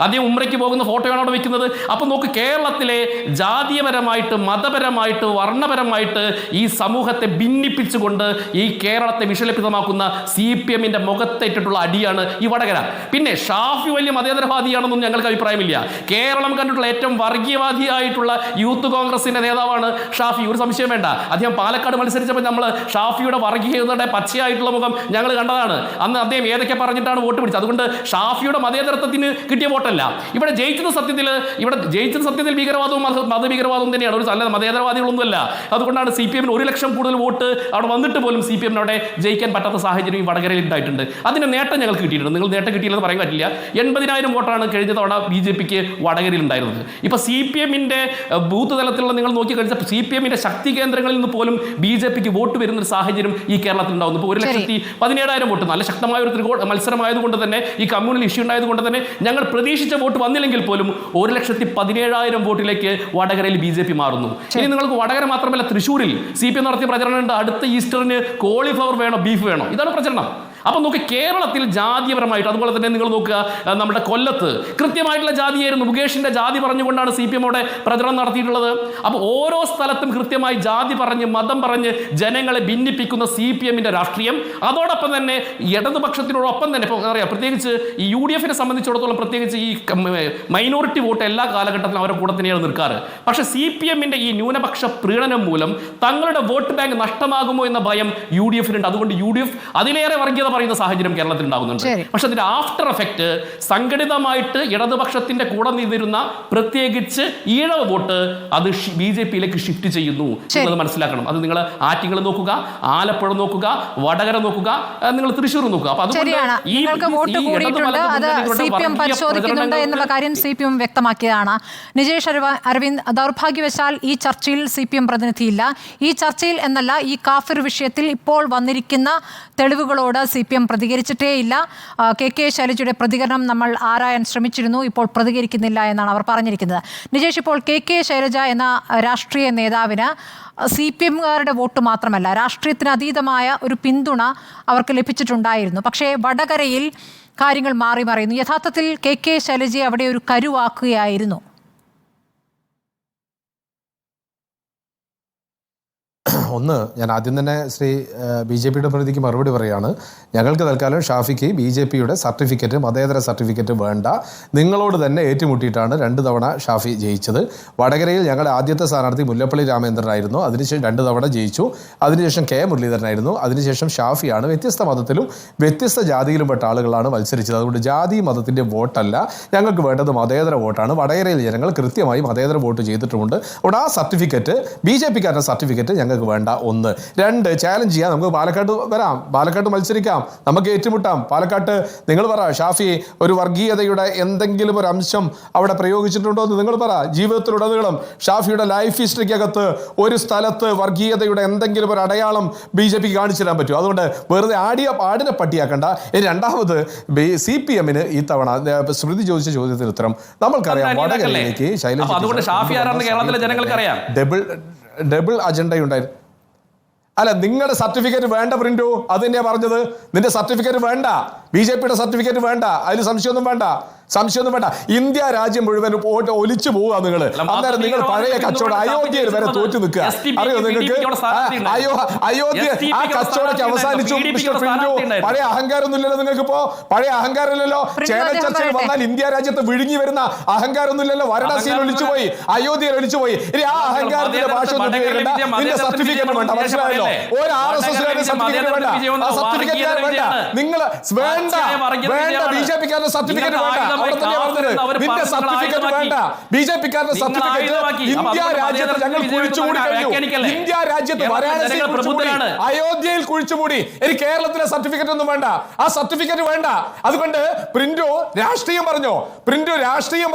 അദ്ദേഹം ഉംറയ്ക്ക് പോകുന്ന ഫോട്ടോയാണ് അവിടെ വെക്കുന്നത്. അപ്പം നോക്ക്, കേരളത്തിലെ ജാതീയപരമായിട്ട്, മതപരമായിട്ട്, വർണ്ണപരമായിട്ട് ഈ സമൂഹത്തെ ഭിന്നിപ്പിച്ചുകൊണ്ട് ഈ കേരളത്തെ വിഷലിപ്തമാക്കുന്ന CPM-ന്റെ മുഖത്തേറ്റിട്ട് കണ്ടിട്ടുള്ള അടിയാണ് ഈ വടകര. പിന്നെ ഷാഫി വലിയ മതേതരവാദിയാണെന്നും ഞങ്ങൾക്ക് അഭിപ്രായമില്ല. കേരളം കണ്ടിട്ടുള്ള ഏറ്റവും വർഗീയവാദിയായിട്ടുള്ള യൂത്ത് കോൺഗ്രസിന്റെ നേതാവാണ് ഷാഫി, ഒരു സംശയം വേണ്ട. അദ്ദേഹം പാലക്കാട് മത്സരിച്ചപ്പോൾ നമ്മൾ ഷാഫിയുടെ വർഗീയതയുടെ പച്ചയായിട്ടുള്ള മുഖം ഞങ്ങൾ കണ്ടതാണ്. അന്ന് അദ്ദേഹം ഏതൊക്കെ പറഞ്ഞിട്ടാണ് വോട്ട് പിടിച്ചത്. അതുകൊണ്ട് ഷാഫിയുടെ മതേതരത്വത്തിന് കിട്ടിയ വോട്ടല്ല. ഇവിടെ ജയിച്ചത് സത്യത്തിൽ ഭീകരവാദവും മതഭീകരവാദവും തന്നെയാണ്, ഒരു നല്ല മതേതരവാദികളൊന്നുമല്ല. അതുകൊണ്ടാണ് CPM 1 ലക്ഷം കൂടുതൽ വോട്ട് അവിടെ വന്നിട്ട് പോലും CPM അവിടെ ജയിക്കാൻ പറ്റാത്ത സാഹചര്യം ഈ വടകരയിൽ ഉണ്ടായിട്ടുണ്ട്. അതിന് നേട്ടം ഞങ്ങൾക്ക് കിട്ടിയിട്ടുണ്ട്. നിങ്ങൾ നേട്ടം കിട്ടിയില്ലെന്ന് പറയാൻ പറ്റില്ല. 80,000 വോട്ടാണ് കഴിഞ്ഞ തവണ BJPക്ക് വടകരയിൽ ഉണ്ടായിരുന്നത്. ഇപ്പൊ CPM-ന്റെ ബൂത്ത് തലത്തിലുള്ള നിങ്ങൾ നോക്കി കഴിഞ്ഞാൽ CPM-ന്റെ ശക്തി കേന്ദ്രങ്ങളിൽ നിന്ന് പോലും BJPക്ക് വോട്ട് വരുന്ന ഒരു സാഹചര്യം ഈ കേരളത്തിൽ ഉണ്ടാവുന്നു. ഇപ്പോൾ 1,17,000 വോട്ട് നല്ല ശക്തമായ ഒരു മത്സരമായതുകൊണ്ട് തന്നെ, ഈ കമ്മ്യൂണൽ ഇഷ്യൂ ഉണ്ടായതുകൊണ്ട് തന്നെ ഞങ്ങൾ പ്രതീക്ഷിച്ച വോട്ട് വന്നില്ലെങ്കിൽ പോലും 1,17,000 വോട്ടിലേക്ക് വടകരയിൽ BJP മാറുന്നു. ഇനി നിങ്ങൾക്ക് വടകര മാത്രമല്ല, തൃശ്ശൂരിൽ CPM നടത്തിയ പ്രചരണമുണ്ട്. അടുത്ത ഈസ്റ്ററിന് കോളിഫ്ലവർ വേണോ ബീഫ് വേണോ, ഇതാണ് പ്രചരണം. അപ്പം നോക്ക്, കേരളത്തിൽ ജാതീയപരമായിട്ട്, അതുപോലെ തന്നെ നിങ്ങൾ നോക്കുക നമ്മുടെ കൊല്ലത്ത് കൃത്യമായിട്ടുള്ള ജാതിയായിരുന്നു. മുകേഷിന്റെ ജാതി പറഞ്ഞുകൊണ്ടാണ് CPM അവിടെ പ്രചരണം നടത്തിയിട്ടുള്ളത്. അപ്പോൾ ഓരോ സ്ഥലത്തും കൃത്യമായി ജാതി പറഞ്ഞ് മതം പറഞ്ഞ് ജനങ്ങളെ ഭിന്നിപ്പിക്കുന്ന CPM-ന്റെ രാഷ്ട്രീയം, അതോടൊപ്പം തന്നെ ഇടതുപക്ഷത്തിനോടൊപ്പം തന്നെ ഇപ്പോൾ അറിയാം, പ്രത്യേകിച്ച് ഈ UDF-നെ സംബന്ധിച്ചിടത്തോളം പ്രത്യേകിച്ച് ഈ മൈനോറിറ്റി വോട്ട് എല്ലാ കാലഘട്ടത്തിലും അവരുടെ കൂടെ തന്നെയാണ് നിൽക്കാറ്. പക്ഷേ CPM-ന്റെ ഈ ന്യൂനപക്ഷ പ്രീണനം മൂലം തങ്ങളുടെ വോട്ട് ബാങ്ക് നഷ്ടമാകുമോ എന്ന ഭയം UDF-നുണ്ട്. അതുകൊണ്ട് UDF അതിലേറെ വർഗീയത പറയുന്ന സാഹചര്യം കേരളത്തിൽ ഉണ്ടാകുന്നുണ്ട്. പക്ഷെ അതിന്റെ ആഫ്റ്റർ എഫക്ട് സംഘടിതമായിട്ട് ഇടതുപക്ഷത്തിന്റെ കൂടെ നിന്നിരുന്ന പ്രത്യേകിച്ച് ഈഴവ വോട്ട് അത് BJP-യിലേക്ക് ഷിഫ്റ്റ് ചെയ്യുന്നു എന്നത് മനസ്സിലാക്കണം. അത് നിങ്ങൾ ആറ്റിങ്ങൽ നോക്കുക, ആലപ്പുഴ നോക്കുക, വടകര നോക്കുക, നിങ്ങൾ തൃശ്ശൂർ നോക്കുക. അപ്പൊ നിങ്ങൾക്ക് വോട്ട് കൂടിയിട്ടുണ്ട്, അത് CPM പരിശോധിക്കുന്നുണ്ട് എന്നുള്ള കാര്യം CPM വ്യക്തമാക്കിയതാണ്. നിജേഷ് അരവിന്ദ്, ദൗർഭാഗ്യവശാൽ ഈ ചർച്ചയിൽ CPM പ്രതിനിധിയില്ല. ഈ ചർച്ചയിൽ എന്നല്ല, ഈ കാഫിർ വിഷയത്തിൽ ഇപ്പോൾ വന്നിരിക്കുന്ന തെളിവുകളോട് CPM പ്രതികരിച്ചിട്ടേയില്ല. KK ശൈലജയുടെ പ്രതികരണം നമ്മൾ ആരായാൻ ശ്രമിച്ചിരുന്നു, ഇപ്പോൾ പ്രതികരിക്കുന്നില്ല എന്നാണ് അവർ പറഞ്ഞിരിക്കുന്നത്. നിജേഷ്, ഇപ്പോൾ KK ശൈലജ എന്ന രാഷ്ട്രീയ നേതാവിന് CPM-കാരുടെ വോട്ട് മാത്രമല്ല, രാഷ്ട്രീയത്തിന് അതീതമായ ഒരു പിന്തുണ അവർക്ക് ലഭിച്ചിട്ടുണ്ടായിരുന്നു. പക്ഷേ വടകരയിൽ കാര്യങ്ങൾ മാറി മറിയുന്നു. യഥാർത്ഥത്തിൽ KK ശൈലജയെ അവിടെ ഒരു കരുവാക്കുകയായിരുന്നു. ഒന്ന്, ഞാൻ ആദ്യം തന്നെ BJP-യുടെ പ്രതിക്ക് മറുപടി പറയുകയാണ്. ഞങ്ങൾക്ക് തൽക്കാലം ഷാഫിക്ക് BJP-യുടെ സർട്ടിഫിക്കറ്റ്, മതേതര സർട്ടിഫിക്കറ്റ് വേണ്ട. നിങ്ങളോട് തന്നെ ഏറ്റുമുട്ടിയിട്ടാണ് 2 തവണ ഷാഫി ജയിച്ചത്. വടകരയിൽ ഞങ്ങളുടെ ആദ്യത്തെ സ്ഥാനാർത്ഥി മുല്ലപ്പള്ളി രാമചന്ദ്രനായിരുന്നു. അതിനുശേഷം 2 തവണ ജയിച്ചു. അതിനുശേഷം K മുരളീധരനായിരുന്നു. അതിനുശേഷം ഷാഫിയാണ്. വ്യത്യസ്ത മതത്തിലും വ്യത്യസ്ത ജാതിയിലും പെട്ട ആളുകളാണ് മത്സരിച്ചത്. അതുകൊണ്ട് ജാതി മതത്തിൻ്റെ വോട്ടല്ല ഞങ്ങൾക്ക് വേണ്ടത്, മതേതര വോട്ടാണ്. വടകരയിൽ ജനങ്ങൾ കൃത്യമായി മതേതര വോട്ട് ചെയ്തിട്ടുമുണ്ട്. അവിടെ ആ സർട്ടിഫിക്കറ്റ്, BJP-കാരുടെ സർട്ടിഫിക്കറ്റ് ഞങ്ങൾക്ക് വേണ്ട. 1. 2, ചാലഞ്ച് ചെയ്യാം. നമുക്ക് പാലക്കാട്ട് വരാം, പാലക്കാട്ട് മത്സരിക്കാം, നമുക്ക് ഏറ്റുമുട്ടാം. പാലക്കാട്ട് നിങ്ങൾ പറ, ഷാഫി ഒരു വർഗീയതയുടെ എന്തെങ്കിലും ഒരു അംശം അവിടെ പ്രയോഗിച്ചിട്ടുണ്ടോ എന്ന് നിങ്ങൾ പറ. ജീവിതത്തിലുടനീളം ഷാഫിയുടെ ലൈഫ് ഹിസ്റ്ററിക്കകത്ത് ഒരു സ്ഥലത്ത് വർഗീയതയുടെ എന്തെങ്കിലും ഒരു അടയാളം BJP കാണിച്ചു തരാൻ പറ്റും. അതുകൊണ്ട് വെറുതെ ആടിനെ പട്ടിയാക്കണ്ട. രണ്ടാമത് CPM-ന് ഈ തവണ സ്മൃതി ചോദിച്ച ചോദ്യത്തിന് ഉത്തരം നമ്മൾക്കറിയാം. വടകരയിലേക്ക് ഡബിൾ അജണ്ടയുണ്ടായിരുന്നു. അല്ല, നിങ്ങളുടെ സർട്ടിഫിക്കറ്റ് വേണ്ട പ്രിന്റു, അത് തന്നെയാ പറഞ്ഞത്. നിന്റെ സർട്ടിഫിക്കറ്റ് വേണ്ട, BJP-യുടെ സർട്ടിഫിക്കറ്റ് വേണ്ട, അതിൽ സംശയമൊന്നും വേണ്ട. ഇന്ത്യ രാജ്യം മുഴുവൻ ഒലിച്ചു പോവുക നിങ്ങൾ. അന്നേരം നിങ്ങൾ പഴയ കച്ചവടം അയോധ്യയിൽ വരെ തോറ്റു നിൽക്കുക. അറിയോ നിങ്ങൾക്ക്? അയോധ്യ ആ കച്ചവടമൊക്കെ അവസാനിച്ചു. പഴയ അഹങ്കാരമൊന്നുമില്ലല്ലോ നിങ്ങൾക്ക്. ഇപ്പോ പഴയ അഹങ്കാരമില്ലല്ലോ. ചേന ചർച്ചയിൽ വന്നാൽ ഇന്ത്യ രാജ്യത്ത് വിഴുങ്ങി വരുന്ന അഹങ്കാരമൊന്നുമില്ലല്ലോ. വാരണാസിയിൽ ഒലിച്ചുപോയി, അയോധ്യയിൽ ഒലിച്ചുപോയി. ഇനി ആ അഹങ്കാരത്തിന്റെ ഭാഷ ഒന്നും ഉപയോഗിക്കേണ്ട. നിന്റെ സർട്ടിഫിക്കറ്റ് വേണ്ട, മനസ്സിലായല്ലോ? ഒരു RSS സർട്ടിഫിക്കറ്റ് വേണ്ട, ആ സർട്ടിഫിക്കറ്റ് വേണ്ട. നിങ്ങൾ വേണ്ട, BJP-ക്കാരുടെ സർട്ടിഫിക്കറ്റ് വേണ്ട. നിന്റെ സർട്ടിഫിക്കറ്റ് വേണ്ട, BJP-ക്കാരുടെ സർട്ടിഫിക്കറ്റ് ഇന്ത്യ രാജ്യത്ത് ഞങ്ങൾ കുഴിച്ചുകൂടി കഴിഞ്ഞു. ഇന്ത്യ രാജ്യത്ത് വാരാണസിയിൽ കുഴിച്ചുകൂടി, അയോധ്യയിൽ കുഴിച്ചുകൂടി. ഇനി കേരളത്തിലെ സർട്ടിഫിക്കറ്റ് ഒന്നും വേണ്ട, ആ സർട്ടിഫിക്കറ്റ് വേണ്ട. അതുകൊണ്ട് പ്രിന്റു രാഷ്ട്രീയം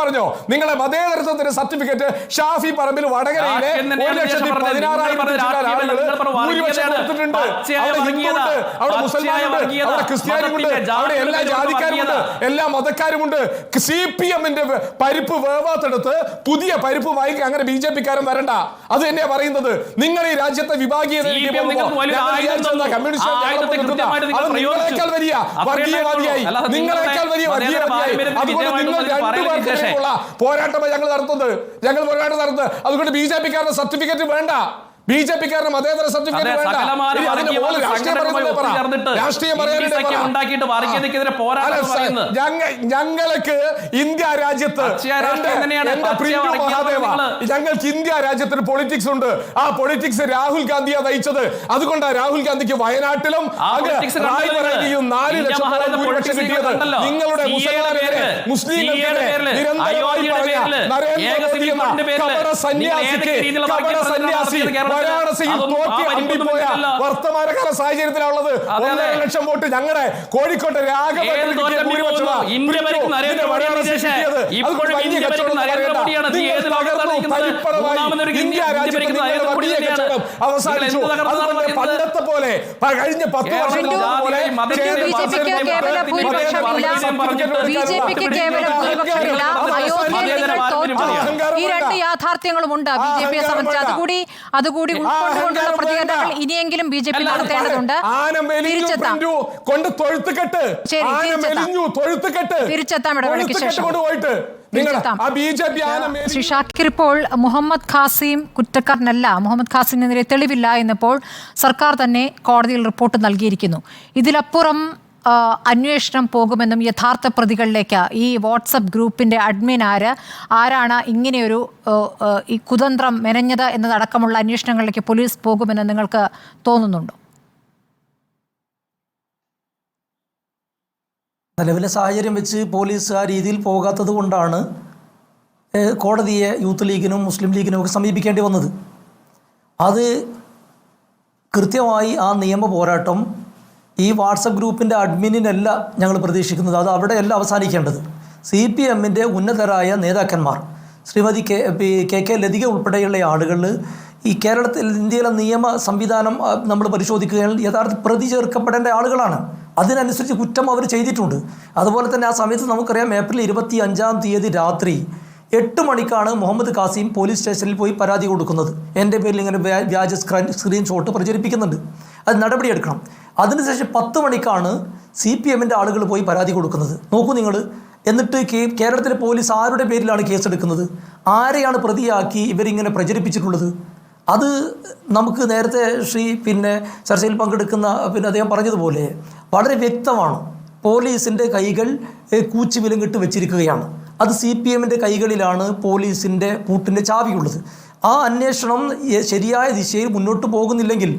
പറഞ്ഞോ. നിങ്ങളെ മതേതരത്വത്തിന്റെ സർട്ടിഫിക്കറ്റ് ഷാഫി പറമ്പിൽ വടകരയിലെ 1,16,000 ഭൂരിപക്ഷം കൊടുത്തിട്ടുണ്ട്. അവിടെ ഹിന്ദുവുണ്ട്, അവിടെ മുസൽമാനുണ്ട്, അവിടെ ക്രിസ്ത്യാനിയുണ്ട്, അവിടെ എല്ലാ ജാതിക്കാരുമുണ്ട്, എല്ലാ മതക്കാരുമുണ്ട്. CPM-ന്റെ പരിപ്പ് വേവാത്തെടുത്ത് പുതിയ പരിപ്പ് വാങ്ങിക്കുക. അങ്ങനെ BJP-കാരൻ വരണ്ട. അത് തന്നെയാ പറയുന്നത്. നിങ്ങൾ ഈ രാജ്യത്തെ വിഭാഗീയത നിങ്ങളെക്കാൾ വലിയ വർഗീയവാദിയായി. അതുകൊണ്ട് നിങ്ങൾ 2 പേർക്കുള്ള പോരാട്ടമാണ് ഞങ്ങൾ നടത്തുന്നത്. അതുകൊണ്ട് BJP-കാരുടെ സർട്ടിഫിക്കറ്റ് വേണ്ട, ബിജെപിക്കാരന് മതേതര സർട്ടിഫിക്കറ്റ് വേണ്ട. ഇനി അതിന്റെ മുകളിൽ രാഷ്ട്രീയം പറയുന്നത് പറ. രാഷ്ട്രീയം പറയാനായിട്ട് ഞങ്ങൾക്ക് ഇന്ത്യ രാജ്യത്ത് എന്റെ പ്രിയ മഹാദേവ, ഞങ്ങൾക്ക് ഇന്ത്യ രാജ്യത്തിന് പൊളിറ്റിക്സ് ഉണ്ട്. ആ പൊളിറ്റിക്സ് രാഹുൽ ഗാന്ധിയാണ് നയിച്ചത്. അതുകൊണ്ടാണ് രാഹുൽ ഗാന്ധിക്ക് വയനാട്ടിലും 4 ലക്ഷം ഭൂരിപക്ഷം കിട്ടിയത്. നിങ്ങളുടെ മുസ്ലിംകൾക്കെതിരെ നിരന്തരമായി പറഞ്ഞ നരേന്ദ്രമോദി എന്ന കപട സന്യാസിക്ക് വാരാണസിയിൽ തോറ്റി അമ്പിപ്പോയ വർത്തമാനകാല സാഹചര്യത്തിലുള്ളത് 1.5 ലക്ഷം വോട്ട് ഞങ്ങളുടെ കോഴിക്കോട്ടെ അവസാനിച്ചു. പണ്ടത്തെ പോലെ കഴിഞ്ഞ 10 വർഷം പോലെ ഈ 2 യാഥാർത്ഥ്യങ്ങളുമുണ്ട് ബി ജെ പിയെ സംബന്ധിച്ച്. അതുകൂടി ഉൾക്കൊണ്ടുകൊണ്ടുള്ള പ്രതികരണങ്ങൾ ഇനിയെങ്കിലും ബി ജെ പി നടത്തേണ്ടതുണ്ട്. തിരിച്ചെത്താം ഇടവേളയ്ക്ക് ശേഷം. ശ്രീ ഷാക്കിർ, ഇപ്പോൾ മുഹമ്മദ് ഖാസിം കുറ്റക്കാരനല്ല, മുഹമ്മദ് ഖാസിമിനെതിരെ തെളിവില്ല എന്നിപ്പോൾ സർക്കാർ തന്നെ കോടതിയിൽ റിപ്പോർട്ട് നൽകിയിരിക്കുന്നു. ഇതിലപ്പുറം അന്വേഷണം പോകുമെന്നും യഥാർത്ഥ പ്രതികളിലേക്ക് ഈ വാട്സപ്പ് ഗ്രൂപ്പിൻ്റെ അഡ്മിൻ ആരാണ് ഇങ്ങനെയൊരു ഈ കുതന്ത്രം മെനഞ്ഞത് എന്നതടക്കമുള്ള അന്വേഷണങ്ങളിലേക്ക് പോലീസ് പോകുമെന്ന് നിങ്ങൾക്ക് തോന്നുന്നുണ്ടോ? നിലവിലെ സാഹചര്യം വെച്ച് പോലീസ് ആ രീതിയിൽ പോകാത്തത് കൊണ്ടാണ് കോടതിയെ യൂത്ത് ലീഗിനും മുസ്ലിം ലീഗിനും ഒക്കെ സമീപിക്കേണ്ടി വന്നത്. അത് കൃത്യമായി ആ നിയമ പോരാട്ടം ഈ വാട്സപ്പ് ഗ്രൂപ്പിൻ്റെ അഡ്മിനിനല്ല ഞങ്ങൾ പ്രതീക്ഷിക്കുന്നത്. അത് അവിടെയല്ല അവസാനിക്കേണ്ടത്. CPM-ൻ്റെ ഉന്നതരായ നേതാക്കന്മാർ ശ്രീമതി കെ ലതിക ഉൾപ്പെടെയുള്ള ആളുകൾ ഈ ഇന്ത്യയിലെ നിയമ സംവിധാനം നമ്മൾ പരിശോധിക്കുകയാണെങ്കിൽ യഥാർത്ഥ പ്രതി ചേർക്കപ്പെടേണ്ട ആളുകളാണ്. അതിനനുസരിച്ച് കുറ്റം അവർ ചെയ്തിട്ടുണ്ട്. അതുപോലെ തന്നെ ആ സമയത്ത് നമുക്കറിയാം ഏപ്രിൽ 25 രാത്രി 8 മണിക്കാണ് മുഹമ്മദ് ഖാസിം പോലീസ് സ്റ്റേഷനിൽ പോയി പരാതി കൊടുക്കുന്നത്. എൻ്റെ പേരിൽ ഇങ്ങനെ വ്യാജ സ്ക്രീൻഷോട്ട് പ്രചരിപ്പിക്കുന്നുണ്ട്, അത് നടപടിയെടുക്കണം. അതിനുശേഷം 10 മണിക്കാണ് CPM-ൻ്റെ ആളുകൾ പോയി പരാതി കൊടുക്കുന്നത്. നോക്കൂ നിങ്ങൾ. എന്നിട്ട് കേരളത്തിലെ പോലീസ് ആരുടെ പേരിലാണ് കേസെടുക്കുന്നത്? ആരെയാണ് പ്രതിയാക്കി ഇവരിങ്ങനെ പ്രചരിപ്പിച്ചിട്ടുള്ളത്? അത് നമുക്ക് നേരത്തെ ചർച്ചയിൽ പങ്കെടുക്കുന്ന അദ്ദേഹം പറഞ്ഞതുപോലെ വളരെ വ്യക്തമാണ്. പോലീസിൻ്റെ കൈകൾ കൂച്ചുവിലങ്ങിട്ട് വെച്ചിരിക്കുകയാണ്. അത് CPM-ൻ്റെ കൈകളിലാണ് പോലീസിൻ്റെ പൂട്ടിൻ്റെ ചാവിയുള്ളത്. ആ അന്വേഷണം ശരിയായ ദിശയിൽ മുന്നോട്ട് പോകുന്നില്ലെങ്കിൽ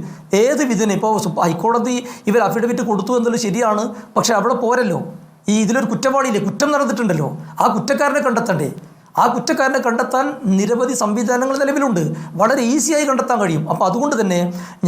ഏത് വിധേന ഇപ്പോൾ ഹൈക്കോടതി ഇവർ അഫിഡവിറ്റ് കൊടുത്തു എന്നുള്ളത് ശരിയാണ്. പക്ഷേ അവിടെ പോരല്ലോ. ഇതിലൊരു കുറ്റവാളിയില്ലേ, കുറ്റം നടന്നിട്ടുണ്ടല്ലോ, ആ കുറ്റക്കാരനെ കണ്ടെത്തണ്ടേ? ആ കുറ്റക്കാരനെ കണ്ടെത്താൻ നിരവധി സംവിധാനങ്ങൾ നിലവിലുണ്ട്. വളരെ ഈസിയായി കണ്ടെത്താൻ കഴിയും. അപ്പോൾ അതുകൊണ്ട് തന്നെ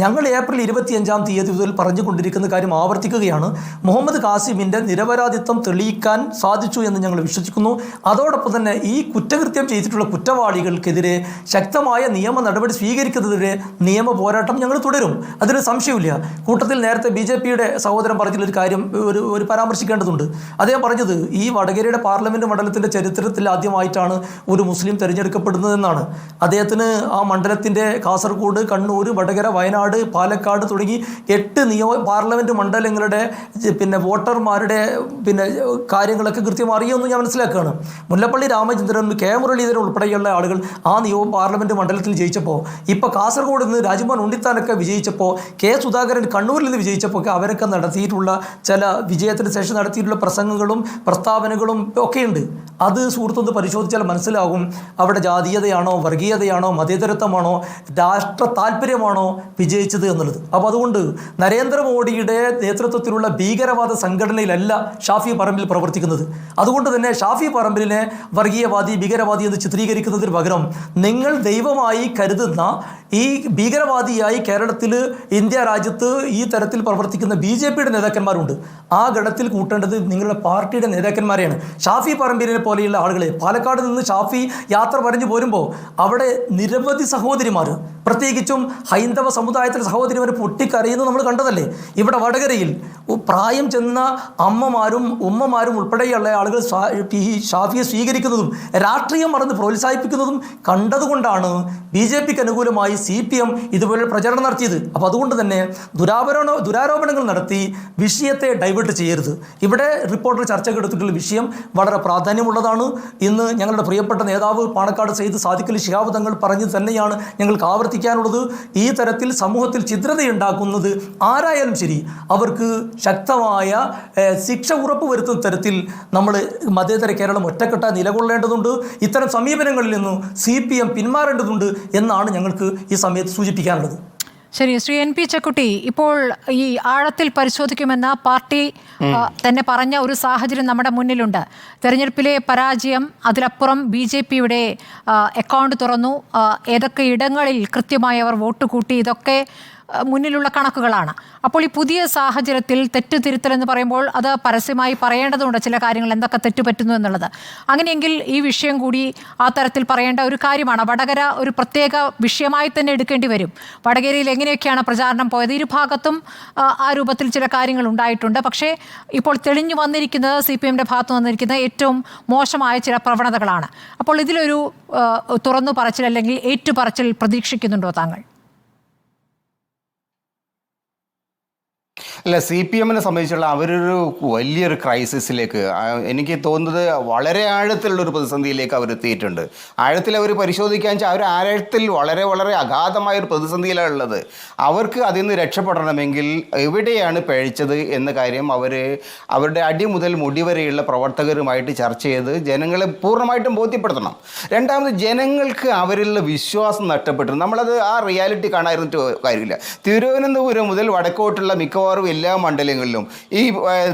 ഞങ്ങൾ ഏപ്രിൽ 25 മുതൽ പറഞ്ഞുകൊണ്ടിരിക്കുന്ന കാര്യം ആവർത്തിക്കുകയാണ്. മുഹമ്മദ് ഖാസിമിൻ്റെ നിരപരാധിത്വം തെളിയിക്കാൻ സാധിച്ചു എന്ന് ഞങ്ങൾ വിശ്വസിക്കുന്നു. അതോടൊപ്പം തന്നെ ഈ കുറ്റകൃത്യം ചെയ്തിട്ടുള്ള കുറ്റവാളികൾക്കെതിരെ ശക്തമായ നിയമ നടപടി സ്വീകരിക്കുന്നതിനെതിരെ നിയമ പോരാട്ടം ഞങ്ങൾ തുടരും. അതിന് സംശയമില്ല. കൂട്ടത്തിൽ നേരത്തെ BJP-യുടെ സഹോദരൻ പറഞ്ഞൊരു കാര്യം ഒരു പരാമർശിക്കേണ്ടതുണ്ട്. അദ്ദേഹം പറഞ്ഞത് ഈ വടകരയുടെ പാർലമെൻറ്റ് മണ്ഡലത്തിൻ്റെ ചരിത്രത്തിൽ ആദ്യമായിട്ടാണ് ഒരു മുസ്ലിം തിരഞ്ഞെടുക്കപ്പെടുന്നതെന്നാണ്. അദ്ദേഹത്തിന് ആ മണ്ഡലത്തിൻ്റെ കാസർഗോഡ്, കണ്ണൂർ, വടകര, വയനാട്, പാലക്കാട് തുടങ്ങി 8 പാർലമെൻറ്റ് മണ്ഡലങ്ങളുടെ വോട്ടർമാരുടെ കാര്യങ്ങളൊക്കെ കൃത്യം അറിയുമെന്ന് ഞാൻ മനസ്സിലാക്കുകയാണ്. മുല്ലപ്പള്ളി രാമചന്ദ്രൻ, കെ മുരളീധരൻ ഉൾപ്പെടെയുള്ള ആളുകൾ ആ പാർലമെൻറ്റ് മണ്ഡലത്തിൽ ജയിച്ചപ്പോൾ, ഇപ്പോൾ കാസർഗോഡ് നിന്ന് രാജ്മോഹൻ ഉണ്ണിത്താനൊക്കെ വിജയിച്ചപ്പോൾ, കെ സുധാകരൻ കണ്ണൂരിൽ നിന്ന് വിജയിച്ചപ്പോൾ അവരൊക്കെ നടത്തിയിട്ടുള്ള ചില വിജയത്തിന് ശേഷം നടത്തിയിട്ടുള്ള പ്രസംഗങ്ങളും പ്രസ്താവനകളും ഒക്കെയുണ്ട്. അത് സുഹൃത്തൊന്ന് പരിശോധിച്ചാൽ മനസ്സിലാകും അവിടെ ജാതീയതയാണോ, വർഗീയതയാണോ, മതേതരത്വമാണോ, രാഷ്ട്ര താല്പര്യമാണോ വിജയിച്ചത് എന്നുള്ളത്. അപ്പോൾ അതുകൊണ്ട് നരേന്ദ്രമോദിയുടെ നേതൃത്വത്തിലുള്ള ഭീകരവാദ സംഘടനയിലല്ല ഷാഫി പറമ്പിൽ പ്രവർത്തിക്കുന്നത്. അതുകൊണ്ട് തന്നെ ഷാഫി പറമ്പിലിനെ വർഗീയവാദി, ഭീകരവാദി എന്ന് ചിത്രീകരിക്കുന്നതിന് പകരം നിങ്ങൾ ദൈവമായി കരുതുന്ന ഈ ഭീകരവാദിയായി കേരളത്തിൽ, ഇന്ത്യ രാജ്യത്ത് ഈ തരത്തിൽ പ്രവർത്തിക്കുന്ന BJP-യുടെ നേതാക്കന്മാരുണ്ട്. ആ ഗണത്തിൽ കൂട്ടേണ്ടത് നിങ്ങളുടെ പാർട്ടിയുടെ നേതാക്കന്മാരെയാണ്. ഷാഫി പറമ്പിലിനെ പോലെയുള്ള ആളുകളെ പാലക്കാട് നിന്ന് ഷാഫി യാത്ര പറഞ്ഞു പോരുമ്പോൾ അവിടെ നിരവധി സഹോദരിമാർ, പ്രത്യേകിച്ചും ഹൈന്ദവ സമുദായത്തിലെ സഹോദരിമാർ പൊട്ടിക്കരയുന്നത് നമ്മൾ കണ്ടതല്ലേ. ഇവിടെ വടകരയിൽ പ്രായം ചെന്ന അമ്മമാരും ഉമ്മമാരും ഉൾപ്പെടെയുള്ള ആളുകൾ ഈ ഷാഫിയെ സ്വീകരിക്കുന്നതും രാഷ്ട്രീയം മറന്ന് പ്രോത്സാഹിപ്പിക്കുന്നതും കണ്ടതുകൊണ്ടാണ് BJP-ക്ക് അനുകൂലമായി CPM ഇതുപോലെ പ്രചരണം നടത്തിയത്. അപ്പോൾ അതുകൊണ്ട് തന്നെ ദുരാരോപണങ്ങൾ നടത്തി വിഷയത്തെ ഡൈവേർട്ട് ചെയ്യരുത്. ഇവിടെ റിപ്പോർട്ടർ ചർച്ചക്കെടുത്തിട്ടുള്ള വിഷയം വളരെ പ്രാധാന്യമുള്ളതാണ്. ഇന്ന് ഞങ്ങളുടെ പ്രിയപ്പെട്ട നേതാവ് പാണക്കാട് സയ്യിദ് സാദിഖ് അലി ശിഹാബ് തങ്ങൾ പറഞ്ഞത് തന്നെയാണ് ഞങ്ങൾക്ക് ആവർത്തിക്കുന്നത്. ആവർത്തിക്കാനുള്ളത്, ഈ തരത്തിൽ സമൂഹത്തിൽ ഛിദ്രതയുണ്ടാക്കുന്നത് ആരായാലും ശരി അവർക്ക് ശക്തമായ ശിക്ഷ ഉറപ്പുവരുത്തുന്ന തരത്തിൽ നമ്മൾ മതേതര കേരളം ഒറ്റക്കെട്ടായി നിലകൊള്ളേണ്ടതുണ്ട്. ഇത്തരം സമീപനങ്ങളിൽ നിന്ന് CPM പിന്മാറേണ്ടതുണ്ട് എന്നാണ് ഞങ്ങൾക്ക് ഈ സമയത്ത് സൂചിപ്പിക്കാനുള്ളത്. ശരി, ശ്രീ NP ചെക്കുട്ടി, ഇപ്പോൾ ഈ ആഴത്തിൽ പരിശോധിക്കുമെന്ന പാർട്ടി തന്നെ പറഞ്ഞ ഒരു സാഹചര്യം നമ്മുടെ മുന്നിലുണ്ട്. തെരഞ്ഞെടുപ്പിലെ പരാജയം, അതിലപ്പുറം BJPയുടെ അക്കൗണ്ട് തുറന്നു, ഏതൊക്കെ ഇടങ്ങളിൽ കൃത്യമായി അവർ വോട്ട് കൂട്ടി, ഇതൊക്കെ മുന്നിലുള്ള കണക്കുകളാണ്. അപ്പോൾ ഈ പുതിയ സാഹചര്യത്തിൽ തെറ്റുതിരുത്തൽ എന്ന് പറയുമ്പോൾ അത് പരസ്യമായി പറയേണ്ടതുണ്ട്, ചില കാര്യങ്ങൾ എന്തൊക്കെ തെറ്റുപറ്റുന്നു എന്നുള്ളത്. അങ്ങനെയെങ്കിൽ ഈ വിഷയം കൂടി ആ തരത്തിൽ പറയേണ്ട ഒരു കാര്യമാണ്. വടകര ഒരു പ്രത്യേക വിഷയമായി തന്നെ എടുക്കേണ്ടി വരും. വടകരയിൽ എങ്ങനെയൊക്കെയാണ് പ്രചാരണം പോയത്, ഇരുഭാഗത്തും ആ രൂപത്തിൽ ചില കാര്യങ്ങൾ ഉണ്ടായിട്ടുണ്ട്. പക്ഷേ ഇപ്പോൾ തെളിഞ്ഞു വന്നിരിക്കുന്നത് CPMന്റെ ഭാഗത്ത് വന്നിരിക്കുന്നത് ഏറ്റവും മോശമായ ചില പ്രവണതകളാണ്. അപ്പോൾ ഇതിലൊരു തുറന്നു പറച്ചിൽ അല്ലെങ്കിൽ ഏറ്റുപറച്ചിൽ പ്രതീക്ഷിക്കുന്നുണ്ടോ താങ്കൾ? അല്ല, CPMനെ സംബന്ധിച്ചുള്ള അവരൊരു വലിയൊരു ക്രൈസിസിലേക്ക്, എനിക്ക് തോന്നുന്നത് വളരെ ആഴത്തിലുള്ളൊരു പ്രതിസന്ധിയിലേക്ക് അവരെത്തിയിട്ടുണ്ട്. ആഴത്തിൽ അവർ പരിശോധിക്കാൻ വെച്ചാൽ അവർ ആഴത്തിൽ വളരെ വളരെ അഗാധമായൊരു പ്രതിസന്ധിയിലാണ് ഉള്ളത്. അവർക്ക് അതിൽ നിന്ന് രക്ഷപ്പെടണമെങ്കിൽ എവിടെയാണ് പഴിച്ചത് എന്ന കാര്യം അവരുടെ അടി മുതൽ മുടി വരെയുള്ള പ്രവർത്തകരുമായിട്ട് ചർച്ച ചെയ്ത് ജനങ്ങളെ പൂർണ്ണമായിട്ടും ബോധ്യപ്പെടുത്തണം. രണ്ടാമത്, ജനങ്ങൾക്ക് അവരിലുള്ള വിശ്വാസം നഷ്ടപ്പെട്ടു. നമ്മളത് ആ റിയാലിറ്റി കാണാതിരുന്നിട്ട് കാര്യമില്ല. തിരുവനന്തപുരം മുതൽ വടക്കോട്ടുള്ള മിക്കവാറും എല്ലാ മണ്ഡലങ്ങളിലും, ഈ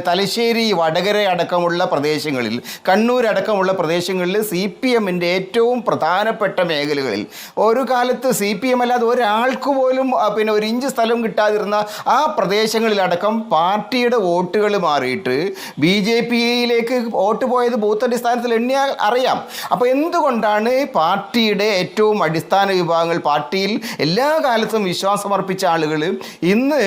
തലശ്ശേരി, വടകര അടക്കമുള്ള പ്രദേശങ്ങളിൽ, കണ്ണൂർ അടക്കമുള്ള പ്രദേശങ്ങളിൽ CPMൻ്റെ ഏറ്റവും പ്രധാനപ്പെട്ട മേഖലകളിൽ ഒരു കാലത്ത് CPM അല്ലാതെ ഒരാൾക്ക് പോലും പിന്നെ ഒരു ഇഞ്ച് സ്ഥലം കിട്ടാതിരുന്ന ആ പ്രദേശങ്ങളിലടക്കം പാർട്ടിയുടെ വോട്ടുകൾ മാറിയിട്ട് BJPയിലേക്ക് വോട്ട് പോയത് ബൂത്ത് അടിസ്ഥാനത്തിൽ എണ്ണിയാൽ അറിയാം. അപ്പോൾ എന്തുകൊണ്ടാണ് പാർട്ടിയുടെ ഏറ്റവും അടിസ്ഥാന വിഭാഗങ്ങൾ, പാർട്ടിയിൽ എല്ലാ കാലത്തും വിശ്വാസമർപ്പിച്ച ആളുകൾ ഇന്ന്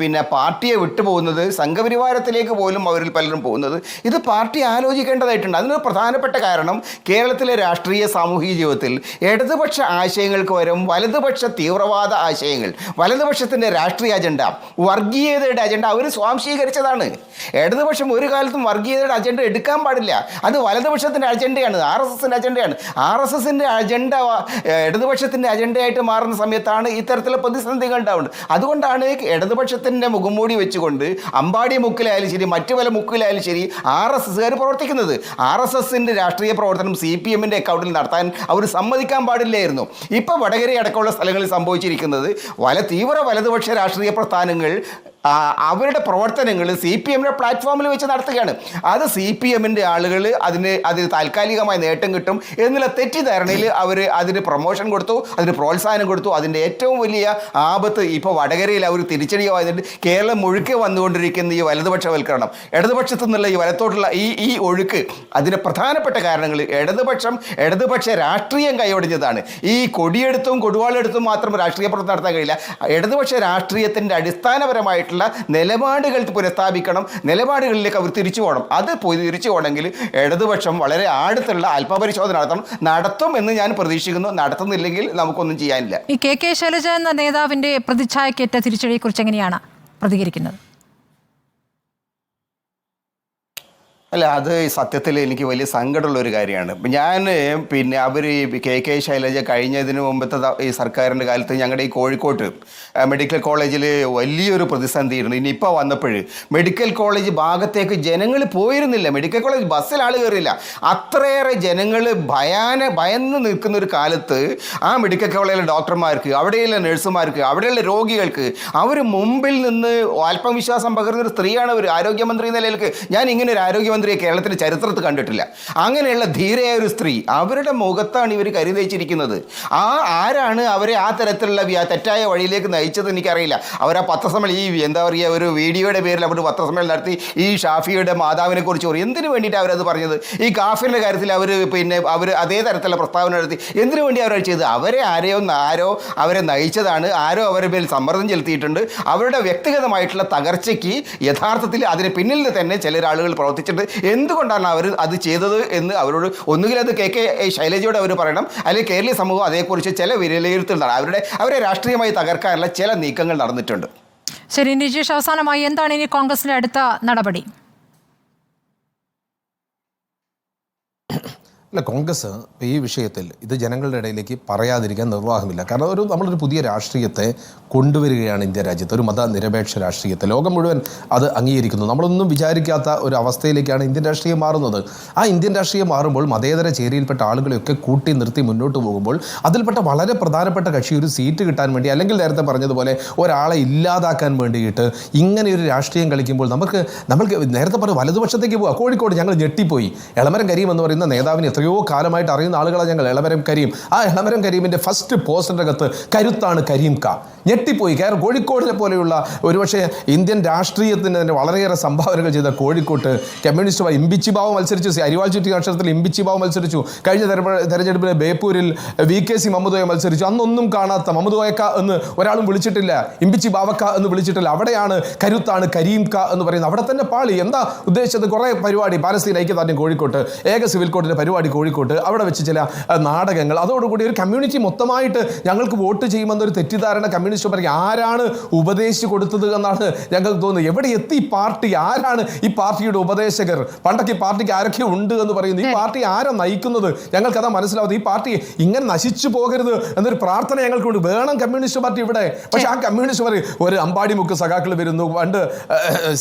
പിന്നെ പാർട്ടിയെ വിട്ടുപോകുന്നത്, സംഘപരിവാരത്തിലേക്ക് പോലും അവരിൽ പലരും പോകുന്നത്? ഇത് പാർട്ടി ആലോചിക്കേണ്ടതായിട്ടുണ്ട്. അതിന് പ്രധാനപ്പെട്ട കാരണം കേരളത്തിലെ രാഷ്ട്രീയ സാമൂഹിക ജീവിതത്തിൽ ഇടതുപക്ഷ ആശയങ്ങൾക്ക് പകരം വലതുപക്ഷ തീവ്രവാദ ആശയങ്ങൾ, വലതുപക്ഷത്തിൻ്റെ രാഷ്ട്രീയ അജണ്ട, വർഗീയതയുടെ അജണ്ട അവർ സ്വാംശീകരിച്ചതാണ്. ഇടതുപക്ഷം ഒരു കാലത്തും വർഗീയതയുടെ അജണ്ട എടുക്കാൻ പാടില്ല. അത് വലതുപക്ഷത്തിൻ്റെ അജണ്ടയാണ്, RSSൻ്റെ അജണ്ടയാണ്. RSSൻ്റെ അജണ്ട ഇടതുപക്ഷത്തിൻ്റെ അജണ്ടയായിട്ട് മാറുന്ന സമയത്താണ് ഇത്തരത്തിലുള്ള പ്രതിസന്ധികൾ ഉണ്ടാവുന്നത്. അതുകൊണ്ടാണ് ഇടതുപക്ഷത്തിൻ്റെ മുഖംമൂടി വെച്ചുകൊണ്ട് അമ്പാടി മുക്കിലായാലും ശരി, മറ്റു പല മുക്കിലായാലും ശരി, RSSകാർ പ്രവർത്തിക്കുന്നത്. RSSൻ്റെ രാഷ്ട്രീയ പ്രവർത്തനം CPMൻ്റെ അക്കൗണ്ടിൽ നടത്താൻ അവർ സമ്മതിക്കാൻ പാടില്ലായിരുന്നു. ഇപ്പോൾ വടകര അടക്കമുള്ള സ്ഥലങ്ങളിൽ സംഭവിച്ചിരിക്കുന്നത് തീവ്ര വലതുപക്ഷ രാഷ്ട്രീയ പ്രസ്ഥാനങ്ങൾ അവരുടെ പ്രവർത്തനങ്ങൾ CPMൻ്റെ പ്ലാറ്റ്ഫോമിൽ വെച്ച് നടത്തുകയാണ്. അത് CPMൻ്റെ ആളുകൾ അതിന് താൽക്കാലികമായ നേട്ടം കിട്ടും എന്നുള്ള തെറ്റിദ്ധാരണയിൽ അവർ അതിന് പ്രൊമോഷൻ കൊടുത്തു, അതിന് പ്രോത്സാഹനം കൊടുത്തു. അതിൻ്റെ ഏറ്റവും വലിയ ആപത്ത് ഇപ്പോൾ വടകരയിൽ അവർ തിരിച്ചടിയായതുകൊണ്ട് കേരളം മുഴുക്കെ വന്നുകൊണ്ടിരിക്കുന്ന ഈ വലതുപക്ഷവൽക്കരണം, ഇടതുപക്ഷത്തു നിന്നുള്ള ഈ വലത്തോട്ടുള്ള ഈ ഒഴുക്ക്, അതിന് പ്രധാനപ്പെട്ട കാരണങ്ങൾ ഇടതുപക്ഷ രാഷ്ട്രീയം കൈയൊടിഞ്ഞതാണ്. ഈ കൊടിയെടുത്തും കൊടുവാളെടുത്തും മാത്രം രാഷ്ട്രീയ പ്രവർത്തനം നടത്താൻ കഴിയില്ല. ഇടതുപക്ഷ രാഷ്ട്രീയത്തിൻ്റെ അടിസ്ഥാനപരമായിട്ട് നിലപാടുകൾ പുനഃസ്ഥാപിക്കണം, നിലപാടുകളിലേക്ക് അവർ തിരിച്ചു പോകണം. അത് തിരിച്ചു പോകണമെങ്കിൽ ഇടതുപക്ഷം വളരെ ആഴത്തുള്ള ആത്മപരിശോധന നടത്തും എന്ന് ഞാൻ പ്രതീക്ഷിക്കുന്നു. നടത്തുന്നില്ലെങ്കിൽ നമുക്കൊന്നും ചെയ്യാനില്ല. ഈ KK ശൈലജ എന്ന നേതാവിന്റെ പ്രതിച്ഛായക്കേറ്റ തിരിച്ചടിയെക്കുറിച്ച് എങ്ങനെയാണ് പ്രതികരിക്കുന്നത്? അല്ല, അത് സത്യത്തിൽ എനിക്ക് വലിയ സങ്കടമുള്ള ഒരു കാര്യമാണ്. ഞാൻ അവർ KK ശൈലജ കഴിഞ്ഞതിന് മുമ്പത്തെ ഈ സർക്കാരിൻ്റെ കാലത്ത് ഞങ്ങളുടെ ഈ കോഴിക്കോട്ട് മെഡിക്കൽ കോളേജിൽ വലിയൊരു പ്രതിസന്ധിയിരുന്നു. ഇനിയിപ്പോൾ വന്നപ്പോൾ മെഡിക്കൽ കോളേജ് ഭാഗത്തേക്ക് ജനങ്ങൾ പോയിരുന്നില്ല. മെഡിക്കൽ കോളേജ് ബസ്സിൽ ആൾ കയറിയില്ല. അത്രയേറെ ജനങ്ങൾ ഭയന്ന് നിൽക്കുന്ന ഒരു കാലത്ത് ആ മെഡിക്കൽ കോളേജിലെ ഡോക്ടർമാർക്ക്, അവിടെയുള്ള നഴ്സുമാർക്ക്, അവിടെയുള്ള രോഗികൾക്ക് അവർ മുമ്പിൽ നിന്ന് ആത്മവിശ്വാസം പകർന്നൊരു സ്ത്രീയാണ് അവർ. ആരോഗ്യമന്ത്രി നിലയിലേക്ക് ഞാൻ ഇങ്ങനെ ഒരു ആരോഗ്യമന്ത്രിയെ കേരളത്തിൻ്റെ ചരിത്രത്തിൽ കണ്ടിട്ടില്ല. അങ്ങനെയുള്ള ധീരയായ ഒരു സ്ത്രീ, അവരുടെ മുഖത്താണ് ഇവർ കരുതയിച്ചിരിക്കുന്നത്. ആരാണ് അവരെ ആ തരത്തിലുള്ള തെറ്റായ വഴിയിലേക്ക് നയിച്ചത് എനിക്കറിയില്ല. അവർ ആ പത്രസമ്മേളനം ഒരു വീഡിയോയുടെ പേരിൽ അവർ പത്രസമ്മേളനം നടത്തി ഈ ഷാഫിയുടെ മാതാവിനെ കുറിച്ച് പറയും. എന്തിനു വേണ്ടിയിട്ട് അവരത് പറഞ്ഞത്? ഈ കാഫിറിൻ്റെ കാര്യത്തിൽ അവർ അതേ തരത്തിലുള്ള പ്രസ്താവന നടത്തി. എന്തിനു വേണ്ടി അവരത് ചെയ്തത്? ആരോ അവരെ നയിച്ചതാണ്, ആരോ അവരുടെ മേൽ സമ്മർദ്ദം ചെലുത്തിയിട്ടുണ്ട്. അവരുടെ വ്യക്തിഗതമായിട്ടുള്ള തകർച്ചയ്ക്ക് യഥാർത്ഥത്തിൽ അതിന് പിന്നിൽ തന്നെ ചില ആളുകൾ പ്രവർത്തിച്ചിട്ട് എന്തുകൊണ്ടാണ് അവർ അത് ചെയ്തത് എന്ന് അവരോട് ഒന്നുകിൽ അത് KK ശൈലജയോട് അവർ പറയണം, അല്ലെങ്കിൽ കേരളീയ സമൂഹം അതേക്കുറിച്ച് ചില വിലയിരുത്തലാണ്. അവരെ രാഷ്ട്രീയമായി തകർക്കാനുള്ള ചില നീക്കങ്ങൾ നടന്നിട്ടുണ്ട്. ശരി നിജീഷ്, അവസാനമായി എന്താണ് ഇനി കോൺഗ്രസിന്റെ അടുത്ത നടപടി? അല്ല, കോൺഗ്രസ് ഈ വിഷയത്തിൽ ഇത് ജനങ്ങളുടെ ഇടയിലേക്ക് പറയാതിരിക്കാൻ നിർവാഹമില്ല. കാരണം നമ്മളൊരു പുതിയ രാഷ്ട്രീയത്തെ കൊണ്ടുവരികയാണ് ഇന്ത്യ രാജ്യത്ത്, ഒരു മതനിരപേക്ഷ രാഷ്ട്രീയത്തെ. ലോകം മുഴുവൻ അത് അംഗീകരിക്കുന്നു. നമ്മളൊന്നും വിചാരിക്കാത്ത ഒരു അവസ്ഥയിലേക്കാണ് ഇന്ത്യൻ രാഷ്ട്രീയം മാറുന്നത്. ആ ഇന്ത്യൻ രാഷ്ട്രീയം മാറുമ്പോൾ മതേതര ചേരിയിൽപ്പെട്ട ആളുകളെയൊക്കെ കൂട്ടി നിർത്തി മുന്നോട്ട് പോകുമ്പോൾ അതിൽപ്പെട്ട വളരെ പ്രധാനപ്പെട്ട കക്ഷി ഒരു സീറ്റ് കിട്ടാൻ വേണ്ടി, അല്ലെങ്കിൽ നേരത്തെ പറഞ്ഞതുപോലെ ഒരാളെ ഇല്ലാതാക്കാൻ വേണ്ടിയിട്ട് ഇങ്ങനെ ഒരു രാഷ്ട്രീയം കളിക്കുമ്പോൾ നമ്മൾക്ക് നേരത്തെ പറഞ്ഞ വലതുപക്ഷത്തേക്ക് പോവുക. കോഴിക്കോട് ഞങ്ങൾ ഞെട്ടിപ്പോയി. എളമരം കരീം എന്ന് പറയുന്ന നേതാവിന് എത്രയോ കാലമായിട്ട് അറിയുന്ന ആളുകളാണ് ഞങ്ങൾ. എളമരം കരീം, ആ എളമരം കരീമിൻ്റെ ഫസ്റ്റ് പോസ്റ്ററിൻ്റെ അകത്ത് കരുത്താണ് കരീം കാ. ഞെട്ടിപ്പോയി. കാരണം കോഴിക്കോടിനെ പോലെയുള്ള ഒരുപക്ഷെ ഇന്ത്യൻ രാഷ്ട്രീയത്തിന് തന്നെ വളരെയേറെ സംഭാവനകൾ ചെയ്ത കോഴിക്കോട്ട് കമ്മ്യൂണിസ്റ്റ് ഇമ്പിച്ചി ബാബു മത്സരിച്ചു. അരിവാൾ ചുറ്റി നക്ഷത്രത്തിൽ ഇമ്പിച്ചി ബാബു മത്സരിച്ചു. കഴിഞ്ഞ തെരഞ്ഞെടുപ്പിൽ ബേപ്പൂരിൽ VKC മമ്മദോയ മത്സരിച്ചു. അന്നൊന്നും കാണാത്ത മമ്മദോയക്ക എന്ന് ഒരാളും വിളിച്ചിട്ടില്ല, ഇമ്പിച്ചി ബാവക്ക എന്ന് വിളിച്ചിട്ടില്ല. അവിടെയാണ് കരുത്താണ് കരീം കാ എന്ന് പറയുന്നത്. അവിടെ തന്നെ പാളി. എന്താ ഉദ്ദേശിച്ചത്? കുറേ പരിപാടി, പാലസ്തീൻ ഐക്യദാർഢ്യം കോഴിക്കോട്ട്, ഏക സിവിൽ കോഡിൻ്റെ പരിപാടി കോഴിക്കോട്ട്, അവിടെ വെച്ച് ചില നാടകങ്ങൾ, അതോടുകൂടി ഒരു കമ്മ്യൂണിറ്റി മൊത്തമായിട്ട് ഞങ്ങൾക്ക് വോട്ട് ചെയ്യുമെന്നൊരു തെറ്റിദ്ധാരണ കമ്മ്യൂണിസ്റ്റ് പറയും. ആരാണ് ഉപദേശിച്ചു കൊടുത്തത് എന്നാണ് ഞങ്ങൾക്ക് തോന്നുന്നത്. എവിടെ എത്തി ഈ പാർട്ടി? ആരാണ് ഈ പാർട്ടിയുടെ ഉപദേശകർ? പണ്ടൊക്കെ ഈ പാർട്ടിക്ക് ആരൊക്കെ ഉണ്ട് എന്ന് പറയുന്നു. ഈ പാർട്ടി ആരാ നയിക്കുന്നത്? ഞങ്ങൾക്കതാ മനസ്സിലാവുന്നത്. ഈ പാർട്ടി ഇങ്ങനെ നശിച്ചു പോകരുത് എന്നൊരു പ്രാർത്ഥന ഞങ്ങൾക്കുണ്ട്. വേണം കമ്മ്യൂണിസ്റ്റ് പാർട്ടി ഇവിടെ. പക്ഷെ ആ കമ്മ്യൂണിസ്റ്റ് പാർട്ടി ഒരു അമ്പാടിമുക്ക് സഖാക്കൾ വരുന്നു. പണ്ട്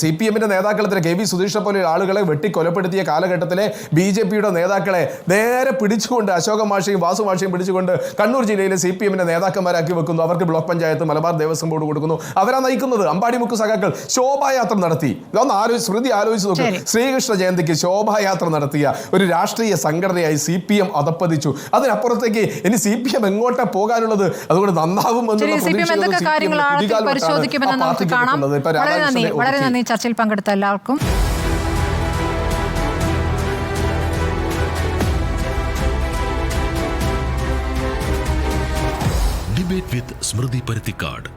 CPM-ന്റെ നേതാക്കളത്തിലെ KV സുധീഷിനെ പോലെ ആളുകളെ വെട്ടിക്കൊലപ്പെടുത്തിയ കാലഘട്ടത്തിലെ BJP-യുടെ നേതാക്കളെ നേരെ പിടിച്ചുകൊണ്ട് അശോക മാഷയും വാസു മാഷയും പിടിച്ചുകൊണ്ട് കണ്ണൂർ ജില്ലയിലെ CPM-ന്റെ നേതാക്കന്മാരാക്കി വെക്കുന്നു. അവർക്ക് ബ്ലോക്ക് പഞ്ചായത്ത്, മലബാർ ദേവസ്വം ബോർഡ് കൊടുക്കുന്നു. അവരാ നയിക്കുന്നത്. അമ്പാടിമുക്ക് സഖാക്കൾ ശോഭായാത്ര നടത്തി. ഇതൊന്ന് സ്മൃതി ആലോചിച്ച് നോക്കും. ശ്രീകൃഷ്ണ ജയന്തിക്ക് ശോഭായാത്ര നടത്തിയ ഒരു രാഷ്ട്രീയ സംഘടനയായി CPM അധപ്പതിച്ചു. അതിനപ്പുറത്തേക്ക് ഇനി CPM എങ്ങോട്ടാ പോകാനുള്ളത്? അതുകൊണ്ട് നന്നാവും പരിശോധിക്കുമെന്ന് നമുക്ക് കാണാം. വളരെ നന്ദി ചർച്ചയിൽ പങ്കെടുത്ത എല്ലാവർക്കും. ഡിബേറ്റ് വിത്ത് സ്മൃതി പരുത്തിക്കാട്.